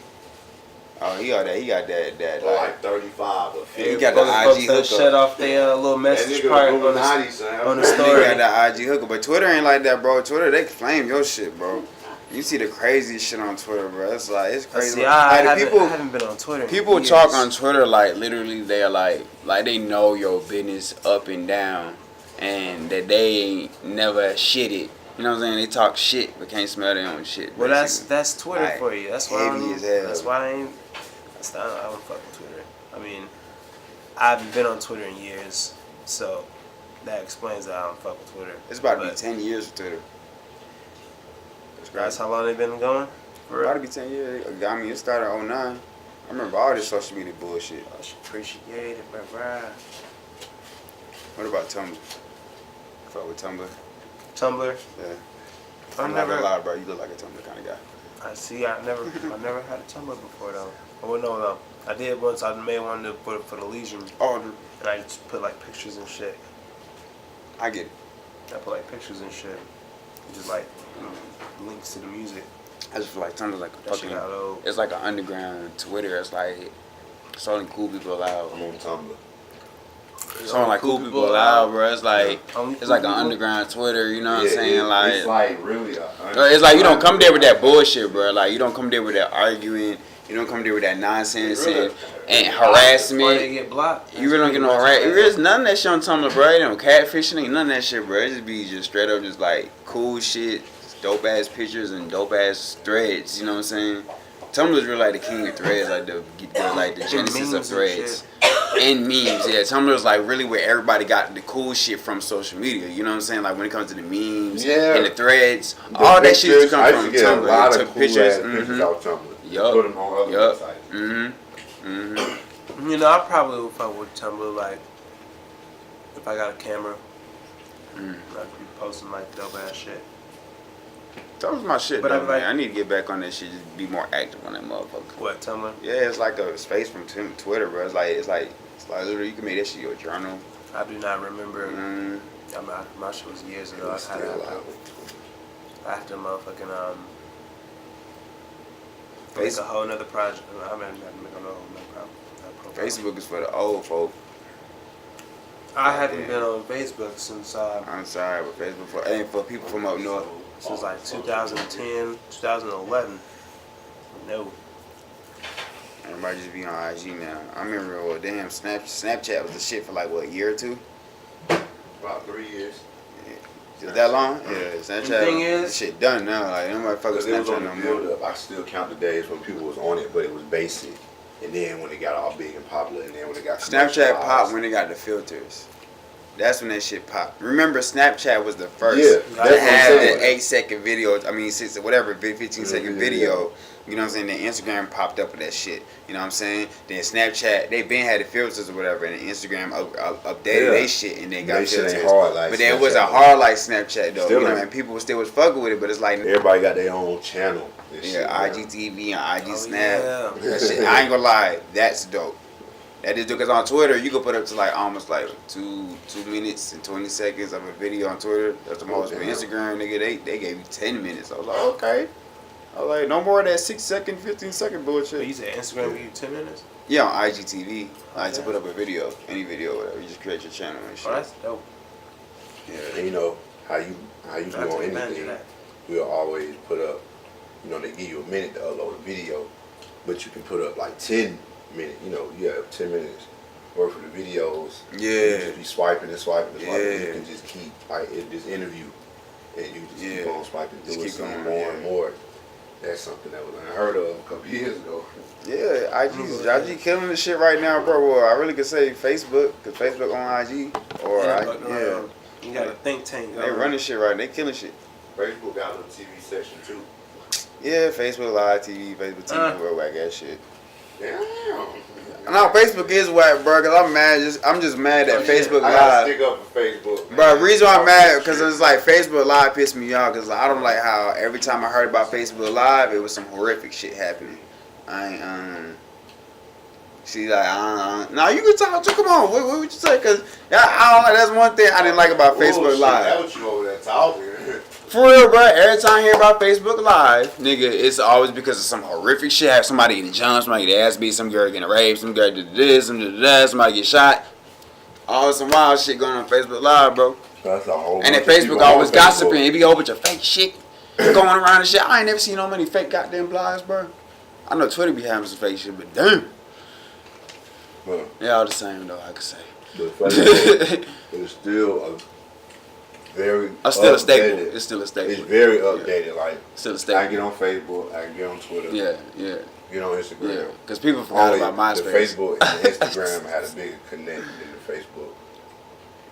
Oh, he got that Or like. like 35 or 50. He got the Folks IG that hookup. shut off their little That message nigga part Illuminati, son. on the He story. got that IG hookup, but Twitter ain't like that, bro. Twitter, they can flame your shit, bro. You see the craziest shit on Twitter, bro. It's crazy. See, I Like, haven't been on Twitter. in people years. talk on Twitter like literally they're like they know your business up and down, and that they ain't never shitted. You know what I'm saying? They talk shit but can't smell their own shit. Well, basically. that's Twitter Like, for you. That's why heavy as hell. That's why I don't fuck with Twitter. I mean, I haven't been on Twitter in years, so that explains that I don't fuck with Twitter. It's about to be But 10 years for Twitter. that's how long they've been going. It's about to be 10 years. I mean, it started in 09. I remember all this social media bullshit. I should appreciate it, bro. What about Tumblr? Fuck with Tumblr. Tumblr. Yeah. I I'm not gonna lie, bro. You look like a Tumblr kind of guy. I never had a Tumblr before though. Oh no, I did once. I made one for the Legion, Oh, and I just put like pictures and shit. I get it. I put like pictures and shit, just like links to the music. I just feel like Tumblr's like a That shit fucking. got old. It's like an underground Twitter. It's like it's only cool people allowed. I'm on Tumblr. It's only like cool people allowed, bro. It's like Only it's like cool an people? underground Twitter. You know what I'm Yeah, saying? it's like really. It's like you don't come there with that bullshit, bro. Like you don't come there with that arguing. You don't come there with that nonsense and Or harassment. they get blocked. You really don't get no harassment. There's none of that shit on Tumblr, bro. You know, catfishing ain't none of that shit, bro. It just be just straight up just like cool shit, dope ass pictures and dope ass threads. You know what I'm saying? Tumblr's really like the king of threads, like the genesis of memes and threads. And memes, yeah. Tumblr's like really where everybody got the cool shit from social media. You know what I'm saying? Like when it comes to the memes and the threads, all that shit used to come from Tumblr. A lot Tumblr. of Took cool pictures. ass pictures out Tumblr. Yup. Put them on other Yup. websites. You know, I probably would fuck with Tumblr like if I got a camera. I'd be posting like dope ass shit. Tumblr's my shit, But though, I'm like- man. I need to get back on that shit. Just be more active on that motherfucker. What, Tumblr? Yeah, it's like a space from Twitter, bro. It's like literally you can make that shit your journal. I do not remember. Mm. I mean, my shit was years ago. It's I had still it out. after motherfucking Face- It's a whole nother project. I mean, I make a whole nother project. Facebook is for the old folk. I haven't been on Facebook since I'm sorry, but Facebook for people from up north. since like 2010, 2011. No. Everybody just be on IG now. I remember, well, damn, Snapchat was the shit for like, what, a year or two? About 3 years. Is that long? Yeah, Snapchat. The thing is, this shit done now. Like, nobody fuck with It was on Snapchat the no more. build up. I still count the days when people was on it, but it was basic. And then when it got all big and popular, and then when it got Snapchat commercialized. popped when they got the filters. That's when that shit popped. Remember, Snapchat was the first Yeah, to that's what I'm have saying. the 8-second video. I mean, whatever, 15-second Yeah. video. You know what I'm saying? Then Instagram popped up with that shit. You know what I'm saying? Then Snapchat, they been had the filters or whatever, and Instagram updated they shit and they got They shit filters. ain't hard like But then it wasn't Snapchat. hard like Snapchat though. Still You know, ain't. and people still was fucking with it, but it's like Everybody got their own channel. And shit, yeah, man. IGTV and IG Oh, Snap. yeah. That shit, I ain't gonna lie, that's dope. That is dope because on Twitter you can put up to like almost like 2 minutes and 20 seconds of a video on Twitter. That's the most. But damn. Instagram, nigga, they gave you 10 minutes. I was like, okay. I was like, no more of that 6-second, 15-second but bullshit. you said Instagram give you 10 minutes? Yeah, on IGTV, like to put up a video, any video, whatever. You just create your channel and shit. Oh, that's dope. Yeah. And you know how you do I take on advantage of anything. that. We'll always put up. You know, they give you a minute to upload a video, but you can put up like 10 minutes. You know, you have 10 minutes worth of the videos. Yeah. You just be swiping and swiping and swiping. Yeah. You can just keep like this interview, and you just keep Yeah. on swiping Just through it keep some going, more yeah. and more. That's something that was unheard of a couple years ago. Yeah, IG killing this shit right now, bro. Well, I really could say Facebook, because Facebook on IG. Or, yeah. You got a think tank. They running shit right. They killing shit. Facebook got a little TV section too. Yeah, Facebook Live TV, Facebook TV, real whack ass shit. Damn. No, Facebook is whack, bro. Cause I'm just mad that Facebook I gotta Live. stick up for Facebook. Bro, man. reason why I'm mad because it's like Facebook Live pissed me off because I don't like how every time I heard about Facebook Live, it was some horrific shit happening. I ain't see like no, you can talk. Come on, what would you say? Cause I don't like. That's one thing I didn't like about Facebook Bullshit, Live. That what you over there talking. For real, bro. Every time I hear about Facebook Live, nigga, it's always because of some horrific shit. Have somebody getting jumped, somebody get ass beat, some girl getting raped, some girl did this, some did that, somebody get shot. All some wild shit going on Facebook Live, bro. That's a whole. And then bunch of Facebook people always on gossiping. Facebook. It be a whole bunch of fake shit going around and shit. I ain't never seen no many fake goddamn blogs, bro. I know Twitter be having some fake shit, but damn. Huh. They all the same, though, I could say. But Facebook is still a very. Still a staple. updated- It's still a staple. It's very updated. Like Still a I staple. get on Facebook, I can get on Twitter, Yeah, yeah, get on yeah. Instagram. Because people forgot Only about MySpace. the Facebook and Instagram had a bigger connection than the Facebook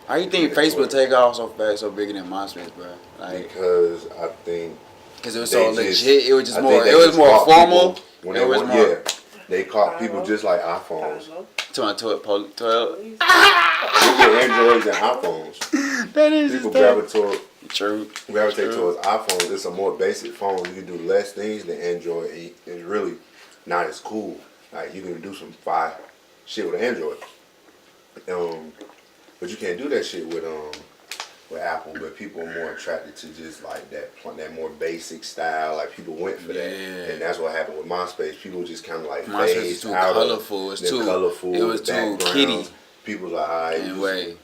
How you think Yeah, Facebook Twitter. take off so fast, so bigger than MySpace, bro? Like, because I think because it was they so just- legit. It was just I more. think they It was just more caught formal. people when It they was were- more. yeah, they caught people just like iPhones. To a toilet. People with Androids and iPhones. That is People just gravitate true. towards iPhones. It's a more basic phone. You can do less things than Android. And it's really not as cool. Like you can do some fire shit with Android. But you can't do that shit with Apple. But people are more attracted to just like that more basic style. Like people went for that, Yeah. and that's what happened with MySpace. People just kind of like MySpace phased was too out of colorful. It's the too colorful. It was too backgrounds. kitty. People like, all right, In a way.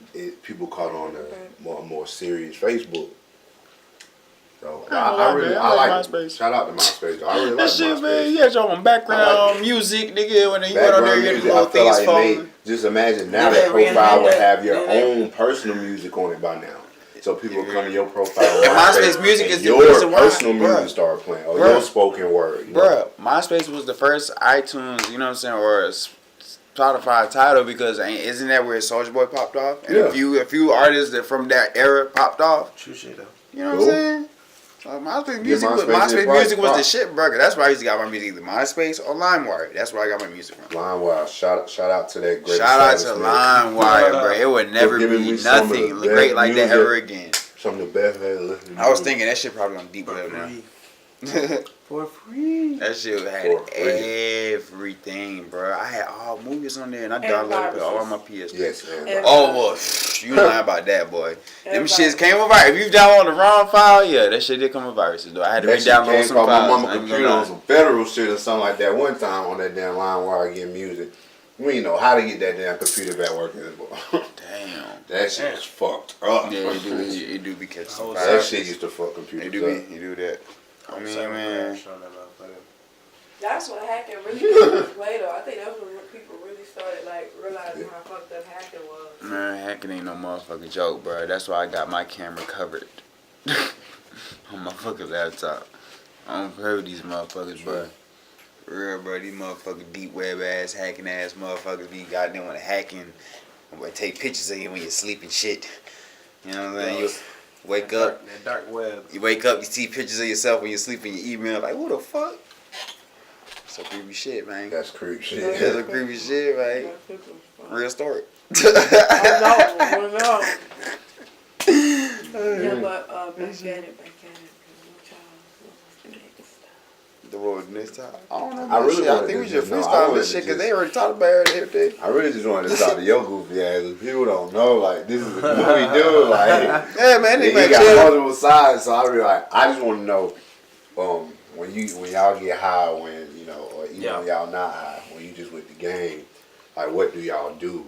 people caught on a more serious Facebook. So I I really like I like MySpace. Shout out to MySpace. Though. I really like That shit, MySpace. man. You had your own background music, nigga. When you went on there, you had the little I feel things like falling. just imagine now Then that they profile would reinvented- have your then they- own personal music on it by now. So people will come to your profile. on And MySpace music and is the your reason why- personal bruh. music start playing, or Bruh. your spoken word. You know? Bruh, MySpace was the first iTunes, you know what I'm saying, or Spotify title because isn't that where Soulja Boy popped off? And Yeah. a few artists that from that era popped off. True shit, though. You know what Cool. I'm saying? MySpace music, MySpace MySpace is music was right. the shit, bro. That's where I used to get my music, either MySpace or LimeWire. That's where I got my music from. LimeWire, shout out to that great. Shout out to LimeWire, bro. It would never giving be me some of the nothing best great like that music. ever again. Some of the best I listened to. I was thinking that shit probably on deep level now. For free. That shit had For free. everything, bro. I had all movies on there, and I downloaded it all on my PS3. Yes, man. And- Oh, well, you lying about that, boy. Them And shits viruses. came with viruses. If you download the wrong file, yeah, that shit did come with viruses, though. I had to That shit re-download came some from my files. mama I ain't gonna computer on lie. some federal shit or something like that one time on that damn LimeWire getting music. We didn't know how to get that damn computer back working. Damn. That shit is fucked up. Yeah, it do be catching some That fire. shit used to fuck computers It do up. be, you do that. I mean, man. That's when hacking really came into play, though. I think that's when people really started like realizing how fucked up hacking was. Man, hacking ain't no motherfucking joke, bro. That's why I got my camera covered on my fucking laptop. I don't play with these motherfuckers, bro. For real, bro. These motherfucking deep web ass, hacking ass motherfuckers be goddamn with hacking. Take pictures of you when you're sleeping shit. You know what I'm saying? You wake up. That dark web. You wake up, you see pictures of yourself when you're sleeping, your email, like, who the fuck? Some creepy shit, man. That's creep shit. That's some creepy shit, man. Real story. I know. Yeah, but back at it. The road next time. I don't know. I really shit. I wanted think we to should just know. I freestyle wanted this to shit because just- they already talked about it everything. I really just wanted to talk to your goofy ass. People don't know, like, this is what we do. Like, Yeah, man, he they got chill. multiple sides, so I be like, I just want to know, when y'all get high, when you know, or even when y'all not high, when you just with the game, like, what do y'all do?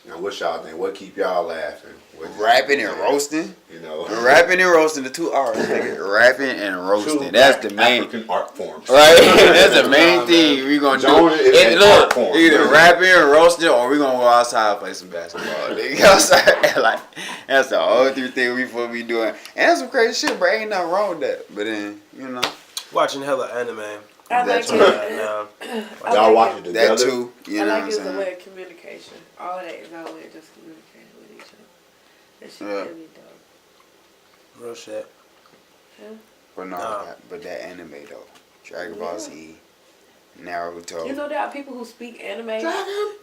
Now, what y'all think? What keep y'all laughing? What just- Rapping and roasting. You know, Rapping and roasting, the 2 R's, nigga. Rapping and roasting. Two That's the main. African art forms. Right? That's the main thing we gonna do. Jonah is And an look, art form. either rapping or roasting, or we gonna go outside and play some basketball. Nigga. Outside, like, that's the whole 3 thing we supposed to be doing. And that's some crazy shit, bro. Ain't nothing wrong with that. But then, you know. Watching hella anime. I like That's it. Right now. Y'all watch it That together. too. You I know like what it as I'm a saying? way of communication. All that is our way of just communicating with each other. That shit Yeah. really dope. Real shit. But no, Nah. but that anime though. Dragon Ball Z, Naruto. You know there are people who speak anime.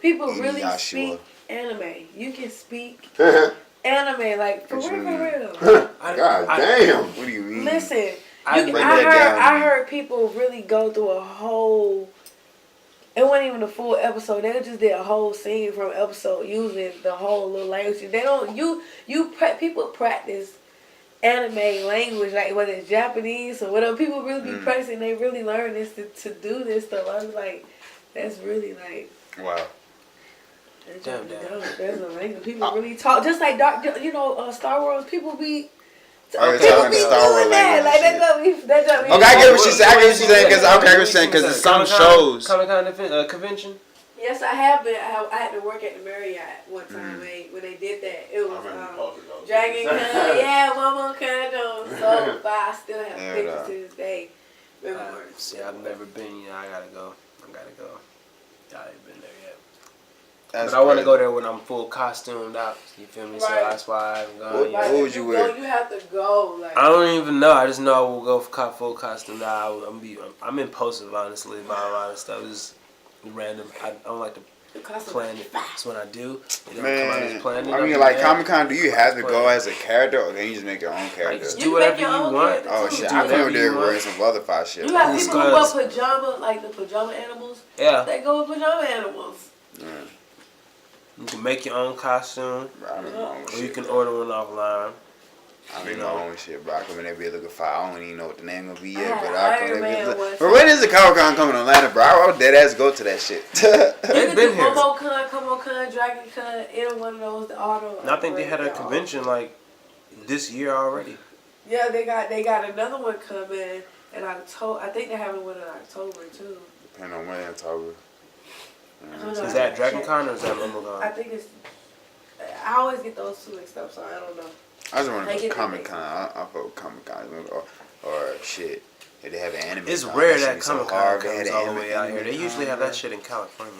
People really Inuyasha. speak anime. You can speak God anime like for What real, you for real. damn. What do you mean? Listen, I I break that down. I heard people really go through a whole. It wasn't even a full episode. They just did a whole scene from episode using the whole little language. They don't people practice anime language like whether it's Japanese or whatever. People really be practicing. They really learn this to do this stuff. I was like, that's really like. Wow. That's Damn, really damn. dope. There's a language. People really talk just like Star Wars. People be. Oh, you're People talking be Star Wars doing that. language Like and that got me. Okay, I get what she's saying. I get what she's saying because I get what she's saying because it's some shows. Comic-Con convention. Yes, I have been. I had to work at the Marriott one time when they did that. It was Dragon Con. Yeah, Momo Con. So far, I still have pictures to this day. See, I've never been. You know, I gotta go. I ain't been there yet. That's But I want to crazy. go there when I'm full costumed out. You feel me? So Right. that's why I haven't gone What- yet. what would you wear? You have to go. Like I don't even know. I just know I will go for full costume. I'm impulsive, honestly, about a lot of stuff. It's random. I don't like to the costume. plan it. That's when I do. It don't come out as Man, planned. I mean, like Comic Con, do you have to go as a character or can you just make your own character? just You do can whatever make your you own want. character, Oh too. shit, Do I whatever know they're you wearing want. some other fire shit. You have Who's people who wear cause- pajama, like the pajama animals. Yeah, They go with pajama animals. you can make your own costume, Bro, I make my own or you shit. can order one offline. I make my own shit, bro. I come in there be looking fire. I don't even know what the name gonna be yet, I but had I come Iron in Man there be one look. But when is the Comic Con coming to Atlanta, bro? I would dead ass go to that shit. You They've can been do here. Momo-Con, Dragon Con, any one of those. The auto. And I think they had a convention like this year already. Yeah, they got another one coming in October. I think they're having one in October too. Depending on when in October. I don't know, Is I that gotta Dragon check. Con or is that I MomoCon? think it's. I always get those two mixed up, so I don't know. I just want They to get go Comic the Con. I fuck Comic Con or shit. If they have an anime. It's con, rare shit that be so Comic hard. Con They had comes an all the way out here. anime They usually con, have bro. that shit in California.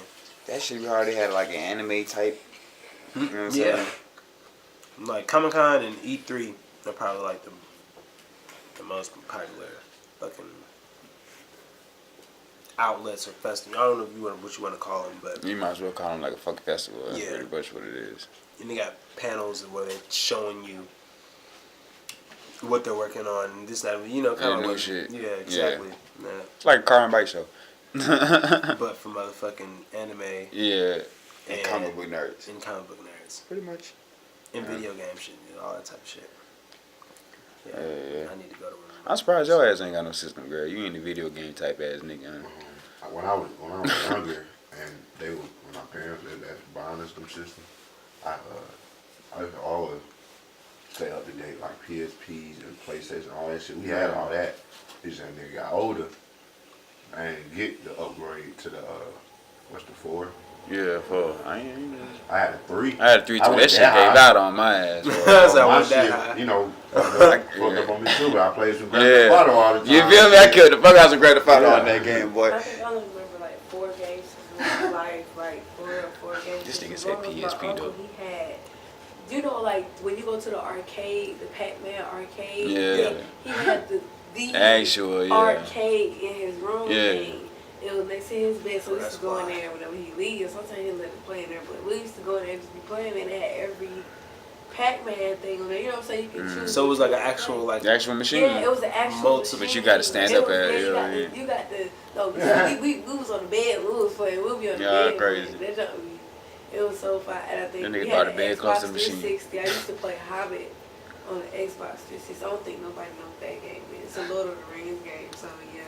That shit be hard. They had like an anime type. You know what I'm Yeah. saying? Like Comic Con and E3 are probably like the most popular fucking outlets or festivals. I don't know if what you want to call them, but You might as well call them like a fucking festival. That's Yeah. pretty much what it is. and they got panels where they're showing you what they're working on and this that kind of new like, shit. Yeah, exactly. Yeah. It's like a car and bike show. But for motherfucking anime Yeah. And And- comic book nerds. and comic book nerds Pretty much. and Yeah. video game shit, all that type of shit. Yeah, Yeah. I need to go to one. I'm surprised your ass ain't got no system, girl. You ain't a video game type ass nigga. Huh? When I was younger, and when my parents was buying us them systems, I I used to always stay up to date, like PSPs and PlayStation, all that shit. We had all that. This young nigga got older. I didn't get the upgrade to the what's the 4? Yeah, for I had a 3. had a 3 too. I went That shit that gave high. out on my ass. Bro. So I My went that shit, high. you know, fucked up on me too, but I played some Grand Yeah. Theft Auto all the time. You feel me? I killed the fuck out some Grand Theft Auto Yeah. on that game, boy. I think I only remember like 4 games in my life, like 4 games. This nigga said One was my PSP uncle, though. He had, you know, like when you go to the arcade, the Pac-Man arcade. Yeah. He had the Actual, yeah. arcade in his room. Yeah. And it was next to his bed, so we used to go in there whenever he leaves. Sometimes he let me play in there, but we used to go in there and just be playing, and they had every Pac-Man thing on there. You know what I'm saying? You can choose. So it was like an actual like. The actual machine. Yeah, it was an actual Multiple. But you machine. gotta stand It up was- at yeah, it, you got the no, we was on the bed, we was playing, we'll be on the Yeah, bed. crazy. That junk it was so fun, and I think That nigga we bought had a bed the close to Xbox the machine. 360. I used to play Hobbit on the Xbox 360. I don't think nobody knows what that game is. It's a Lord of the Rings game, so yeah.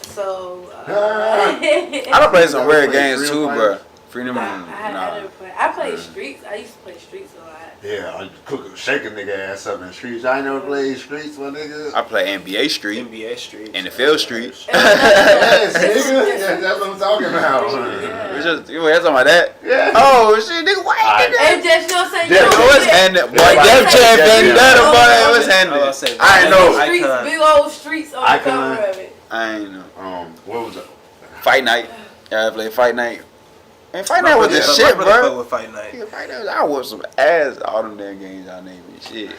So I done played some You ever weird played games Freedom too, Fighters? bro. Freedom, I nah. never played. I played Streets. I used to play Streets a lot. Yeah, I cook shake a nigga ass up in the streets. I ain't never played streets, my nigga. I play NBA Street NBA Street. and the Field Street. Yes, nigga. That's what I'm talking about. Yeah. We just, you had something like that? Yeah. Oh, shit, nigga, why Alright. nigga? And just, you know what I'm saying? Yeah, You know It what was I'm saying? handed. Boy, Yeah, Def Jam yeah, Vendetta, yeah. boy, it was I was handed. saying, I ain't know. Streets, Icon. big old streets on the Icon. cover of it. I ain't know. What was it? Fight Night. Yeah, I played Fight Night. Man, Fight My Night was the brother- shit, my brother bro. fuck with Fight Night. Yeah, Fight Night, I whooped some ass. All them damn games y'all named me. Shit.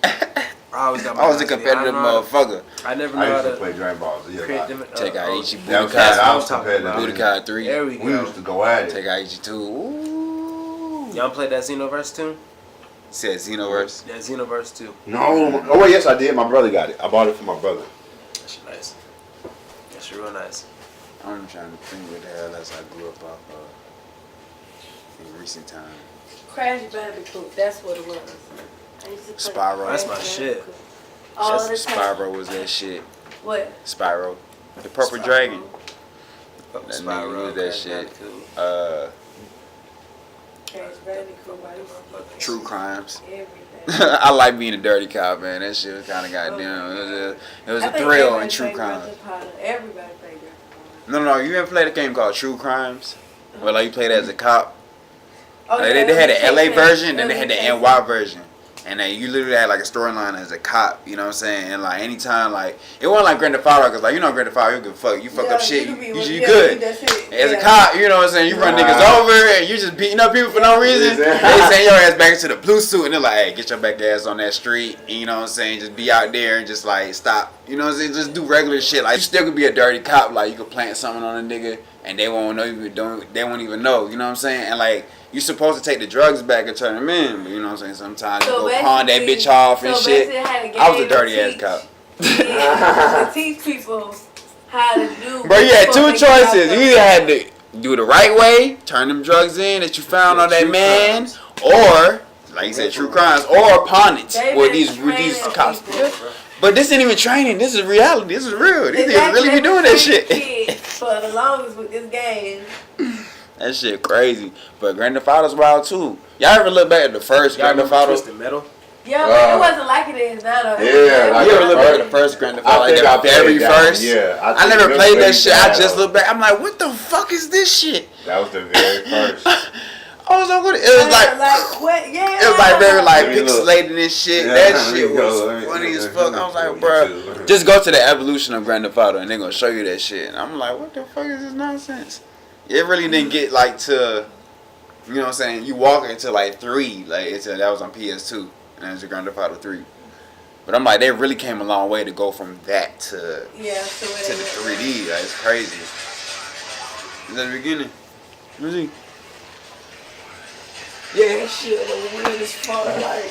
I always got my I was a hands in it. competitive I don't know motherfucker. I never I know how used to to play Dragon Ball Z a create lot. them. Take out Ichi That was that Budokai. was competitive. Budokai 3. There we We go. used to go at Take it. out Ichi 2. Ooh. Y'all play that Xenoverse 2? Said Xenoverse. Yeah, Xenoverse 2. No. Oh, yes, I did. My brother got it. I bought it for my brother. That shit nice. That shit real nice. I'm trying to think what the hell else I grew up off of in recent times. Crash Bandicoot, that's what it was. I used to play Spyro. Crash That's my shit. Bandicoot all the time. Spyro was that shit. What? Spyro. The Purple Spyro. Dragon. Fuck with That nigga was that Crash shit. Bandicoot. Crash Bandicoot, I used to play True Crimes. everything. I like being a dirty cop, man. That shit was kind of goddamn. It was I a think thrill in everybody True played Grand Crimes. Theft Auto. Everybody played Grand Theft Auto. No, you ever played a game called True Crimes? Where like you played as a cop. Oh, Like, yeah, they had it the was LA Texas. version, then It they had was the Texas. NY version. And then you literally had like a storyline as a cop, you know what I'm saying? And like anytime, like it wasn't like Grand Theft Auto, cause like you know Grand Theft Auto, you give a fuck, you fuck Yeah, up shit, could be you with- you yeah, good. that's it. As a Yeah. cop, you know what I'm saying? You run Wow. niggas over and you just beating up people for no reason. Exactly. They send your ass back into the blue suit and they're like, hey, get your back ass on that street. And you know what I'm saying? Just be out there and just like stop. You know what I'm saying? Just do regular shit. Like you still could be a dirty cop. Like you could plant something on a nigga and they won't know you don't. They won't even know. You know what I'm saying? And like you're supposed to take the drugs back and turn them in, but you know what I'm saying? Sometimes So you go pawn that basically- bitch off and so shit. basically had a game I was a to dirty ass teach- cop. Yeah, to teach people how to do. Bro, you had before two they get out choices. the- You either had to do the right way, turn them drugs in that you found on that True man, crimes. or like you said, true crimes, or pawn it They with been these training cops. people. But this ain't even training. This is reality. This is real. These They niggas really be actually doing that trained shit. kids for the longest with this game. That shit crazy. But Grand Theft Auto's wild too. Y'all ever look back at the first Y'all Grand Theft remember Auto? Twisted Metal? Yeah, but it wasn't like it is now though. Yeah, like You ever look back at first- the first Grand Theft I Auto? Like think I the very played that first? one, yeah. I think never them played that played shit. I that just one. look back. I'm like, what the fuck is this shit? That was the very first. I was like, what? It was like. what? Yeah. It was like very like Let me look. pixelated and shit. Yeah, That let me shit go, was let me- funny as let me fuck. I go was like, to bro, YouTube. just go to the evolution of Grand Theft Auto and they're gonna show you that shit. And I'm like, what the fuck is this nonsense? It really didn't get like to, you know what I'm saying? You walk into like 3, like that was on PS2, and it's a Grand Theft Auto 3. But I'm like, they really came a long way to go from that to Yeah, to the 3D. Like it's crazy. Is that the beginning? Let me see. Yeah, that shit look weird as fuck. Like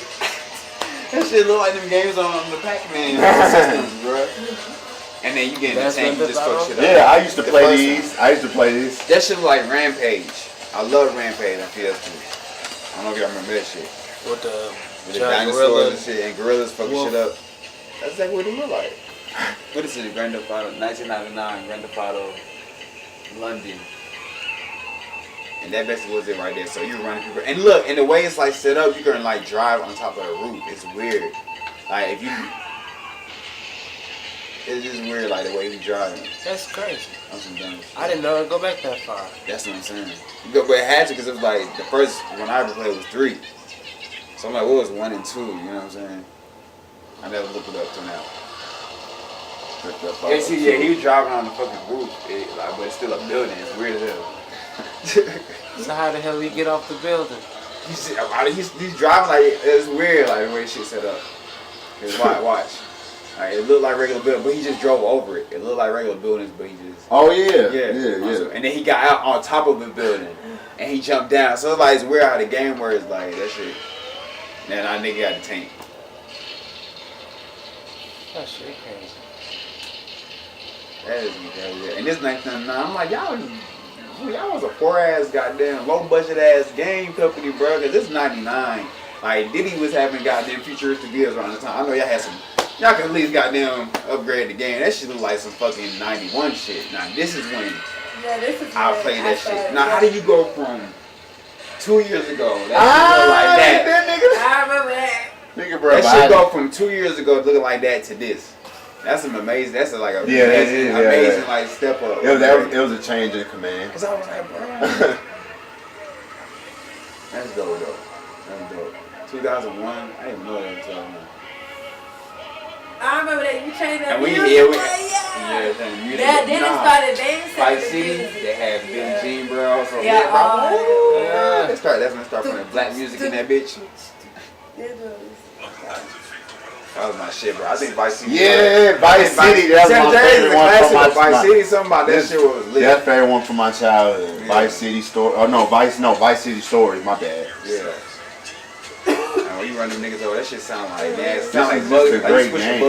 that shit look like them games on the Pac-Man systems, bro. And then you get in the That's tank, you Grand just Theft fuck Auto? shit up. Yeah, I used to The play first these. I used to play this. one. That shit look like Rampage. I love Rampage on PS2. I don't know if y'all remember that shit. With the With the giant dinosaurs gorilla. and shit, and gorillas fucking Wolf. shit up. That's exactly what it look like. What is it? Grand Theft Auto 1999, Grand Theft Auto London. And that basically was it right there. So you're running people. And look, and the way it's like set up, you can like drive on top of the roof. It's weird. Like if you, it's just weird like the way you driving. That's crazy. On some dumb shit. I didn't know it'd go back that far. That's what I'm saying. But it had to because it was like the first one I ever played was 3. So I'm like, what was 1 and 2? You know what I'm saying? I never looked it up till now. Yeah, see, yeah, he was driving on the fucking roof, but it's still a building. It's weird as hell. So how the hell did he get off the building? He's driving like it's weird, like the way shit set up. Watch. Like, it looked like regular building, but he just drove over it. It looked like regular buildings, but he just. Oh yeah. And then he got out on top of the building, and he jumped down. So it's like it's weird how the game works. Like that shit. Man, our nigga got the tank. That shit crazy. That is crazy. And this 1999, I'm like, y'all was a poor ass goddamn low budget ass game company, bro. Cause this 99, like Diddy was having goddamn futuristic deals around the time. I know y'all had some. Y'all can at least goddamn upgrade the game. That shit look like some fucking 91 shit. Now this is when I played that shit. Now how do you go from 2 years ago? That shit look like that. I remember that. Nigga, bro, That shit go from 2 years ago looking like that to this. That's some amazing. That's like a amazing like step up. It was a change in command. Cause I was like, bro. That's dope though. That's dope. 2001. I didn't know that until 2001. I remember that you changed that And we music. then it started dancing. Vice City, they had Billie Jean, bro. So Yeah, that's when they start putting black music in that bitch. That was my shit, bro. I think Vice City. Yeah, Vice City. That's my favorite one from my Vice City. Something about that shit was lit. That's favorite one from my childhood. Yeah. Vice City Story. Oh no, Vice City Stories. My bad. Yeah. And when you run them niggas over, that shit sound like it sound like Bug. Bug. A great game.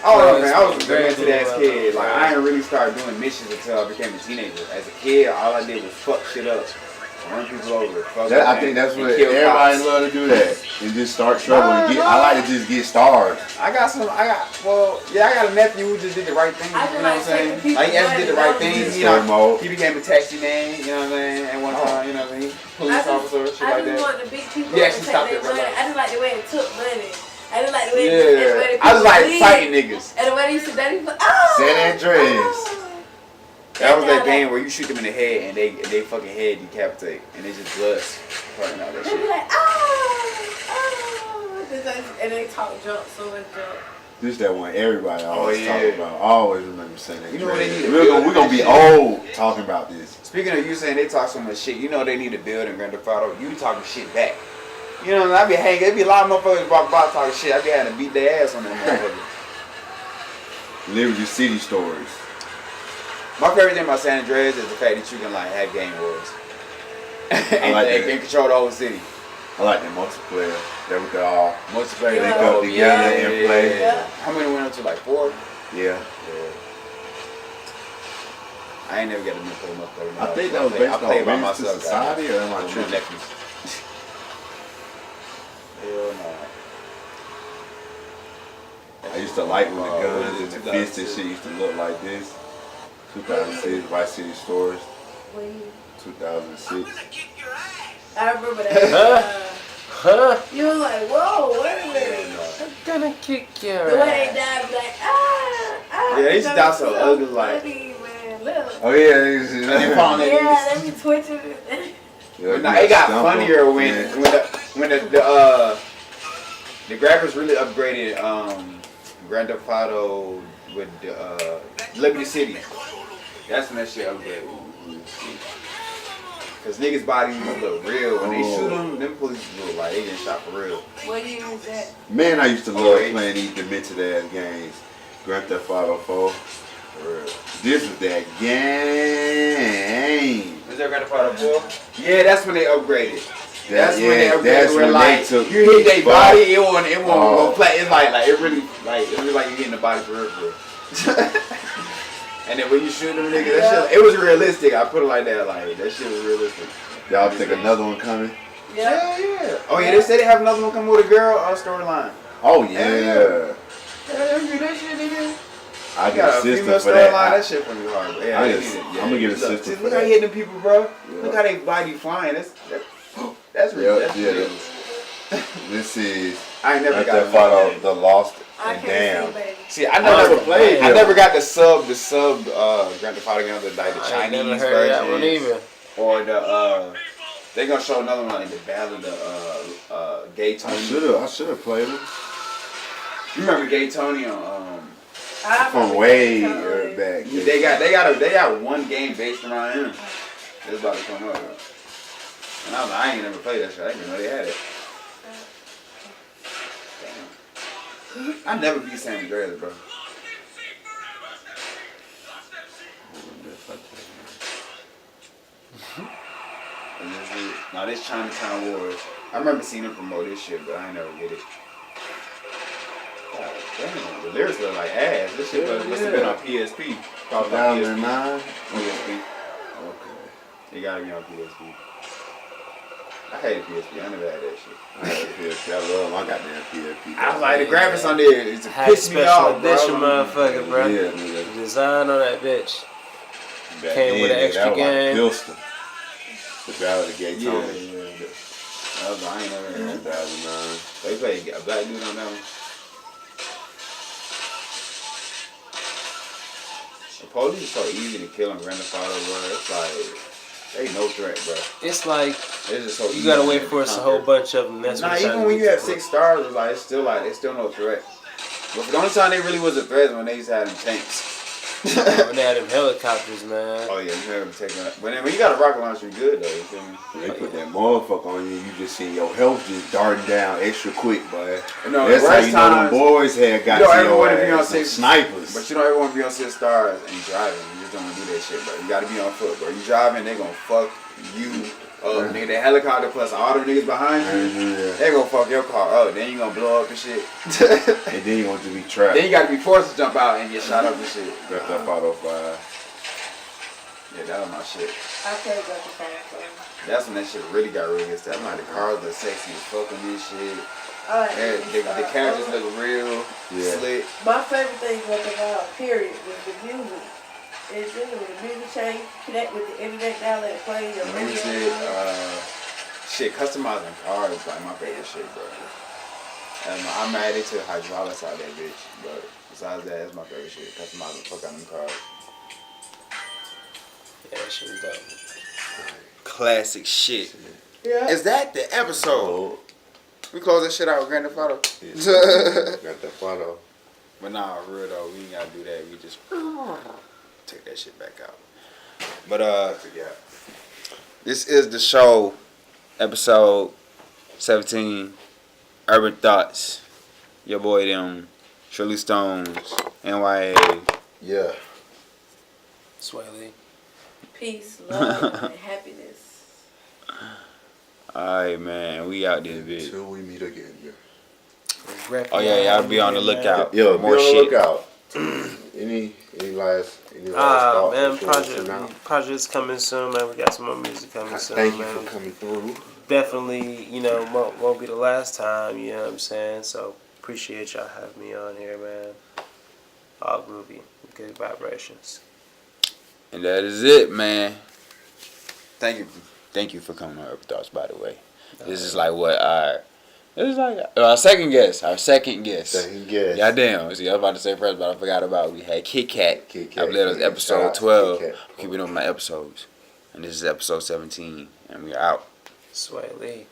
Oh man, I was a great into that as a kid. Like I didn't really start doing missions until I became a teenager. As a kid, all I did was fuck shit up. Run people over. I think that's what everybody love to do that. And just start struggling. I like to just get stars. I got a nephew who just did the right thing. You know what I'm saying? Like he actually did the right thing. He became a taxi man, you know what I'm saying? At one time, you know what I mean? Police officer, shit like that. I just want to beat people. Yeah, she stopped it. I just like the way it took money. I just like the way I just like fighting niggas. And the way they used to do it, San Andreas. That was that game where you shoot them in the head and they fucking head decapitate and they just blood spraying out that they shit. be like, and they talk junk, so much junk. This that one everybody always talk about. I always remember saying that. You know what they need? We're gonna be old talking about this. Speaking of you saying they talk so much shit, you know they need to build in Grand Theft Auto. You talking shit back. You know, I be hanging. There be a lot of motherfuckers walk by talking shit. I be having to beat their ass on that motherfucker. Liberty City Stories. My favorite thing about San Andreas is the fact that you can like have game wars. And like they can control the whole city. I like that multiplayer. That we could all Multiplayer link up together and play. Yeah. How many went up to like 4? Yeah. I ain't never got to play multiplayer. I think that was based on by Menace myself. to Society or am I tripping? Hell no. I used to like when the guns and the fists and shit used to look like this. 2006, Vice City Stories. 2006. I remember that. You was like, whoa, wait a minute. I'm gonna kick your The way they died, be like, Yeah, they used to die so ugly, like. Funny, man. Look. Oh yeah, They falling Yeah, they be twitching. Nah, it got funnier when the graphics really upgraded Grand Theft Auto with Liberty City. That's when that shit upgraded. Cause niggas' bodies look real. When they shoot them police look like they getting shot for real. What year was that? Man, I used to love playing these demented ass games. Grand Theft Auto 4. For real. This was that game. Was that Grand Theft Auto 4? Yeah, that's when they upgraded. That's when they upgraded. That's when like, they took you hit their body, it won't go flat. It's like it really like you're hitting the body for real. And then when you shoot them niggas, that shit, it was realistic. I put it like that. Like that shit was realistic. Y'all think another one coming? Yeah. Oh yeah, they said they have another one coming with a girl storyline. Oh yeah. Yeah, that shit, nigga. I You get got a a female system for storyline. that. That shit for me hard. But yeah, I they get- need it. Yeah, I'm gonna get a look, system see, for look how that. hitting them people, bro. Yeah. Look how they body flying. That's Yeah, ridiculous. This is I ain't never Grand got Theft Auto, the Lost I and can't see, Damned. baby. See, I never played. I Yeah. never got the sub Grand Theft Auto game, like the I ain't Chinese never heard of that one version, either. or the they gonna show another one like the Battle of the Gay Tony. I should have played them You remember Gay Tony on from way back. They got one game based around him. That's about to come up. And I was like, I ain't never played that shit. I didn't even know they had it. Damn. I never beat San Andreas, bro. Now this Chinatown Wars. I remember seeing him promote this shit, but I ain't never get it. God damn, the lyrics look like ass. This shit must have been on PSP. Probably on PSP. 2009. PSP. Okay. It gotta be on PSP. I hated PSP. I never had that shit. I had a PSP. I love my goddamn PSP. I was like, the graphics on there, it's Had piss me special off, bro. edition motherfucker, bro. Yeah, nigga. Design on that bitch. Back Came with then, an extra that was game. Like Bilston. The Battle of the Gay Yeah, Tony. yeah. I was like, I ain't never had that. 2009. They played a black dude on that one. The police is so easy to kill in Grand Theft Auto, bro. It's like, they no threat, bro. It's like It's just so you easy gotta to wait for us a conquer. whole bunch of them. That's Nah, what it's even trying when to you do. have 6 stars, it's still no threat. But the only time they really was a threat is when they used to have them tanks. When they had them helicopters, man. Oh yeah, you have them taking that. But then when you got a rocket launcher, you good though. You feel me? They put that motherfucker on you, you just see your health just darting down extra quick, boy. No, That's the how worst you know them times- boys had got You don't to ever your want to be on ass, some 6 snipers. But you don't ever want to be on 6 stars and you driving. You just don't want to do that shit, bro. You gotta be on foot, bro. You driving, they gonna fuck you up. Nigga, that helicopter plus all them niggas behind you, they gonna fuck your car up. Then you gonna blow up and shit. And then you want to be trapped. Then you gotta be forced to jump out and get shot up and shit. Grand Theft Auto 5. Yeah, that was my shit. I can't go to fire. That's when that shit really got real good stuff. I'm like, the cars look sexy as fuck in this shit. I like And the characters look real, Yeah. slick. My favorite thing was about period was the music. It's just when the music change, connect with the internet now, let it play your radio. Shit, customizing cars is like my favorite shit, bro. And I'm mad they took hydraulics out of that bitch, but besides that, that's my favorite shit. Customizing fuck out them cars. Yeah, that shit was dope. Classic shit. Yeah. Is that the episode? We close that shit out with Grand Theft Auto. Grand Theft Auto. But nah, real though, we ain't gotta do that. We just take that shit back out. But this is the show, episode 17, Urban Thoughts. Your boy them, Shirley Stones, NYA. Yeah. Swaley. Peace, love, and happiness. Alright man, we out this bitch. Until we meet again. Oh yeah, y'all be on the lookout. Yo, More be on shit. the lookout. any last Man, thoughts before we turn out? project's coming soon, man. We got some more music coming soon, Thank you man. for coming through. Definitely, won't be the last time, you know what I'm saying? So, appreciate y'all having me on here, man. All groovy. Good vibrations. And that is it, man. Thank you for coming on Urban Thoughts, by the way. This is like what our second guest. Second guess. Yeah, damn. See, I was about to say first, but I forgot about we had Kit Kat. Kit Kat. I believe it was Shout out episode to 12. Kit Kat. Keep it on my episodes. And this is episode 17. And we're out. Swaley.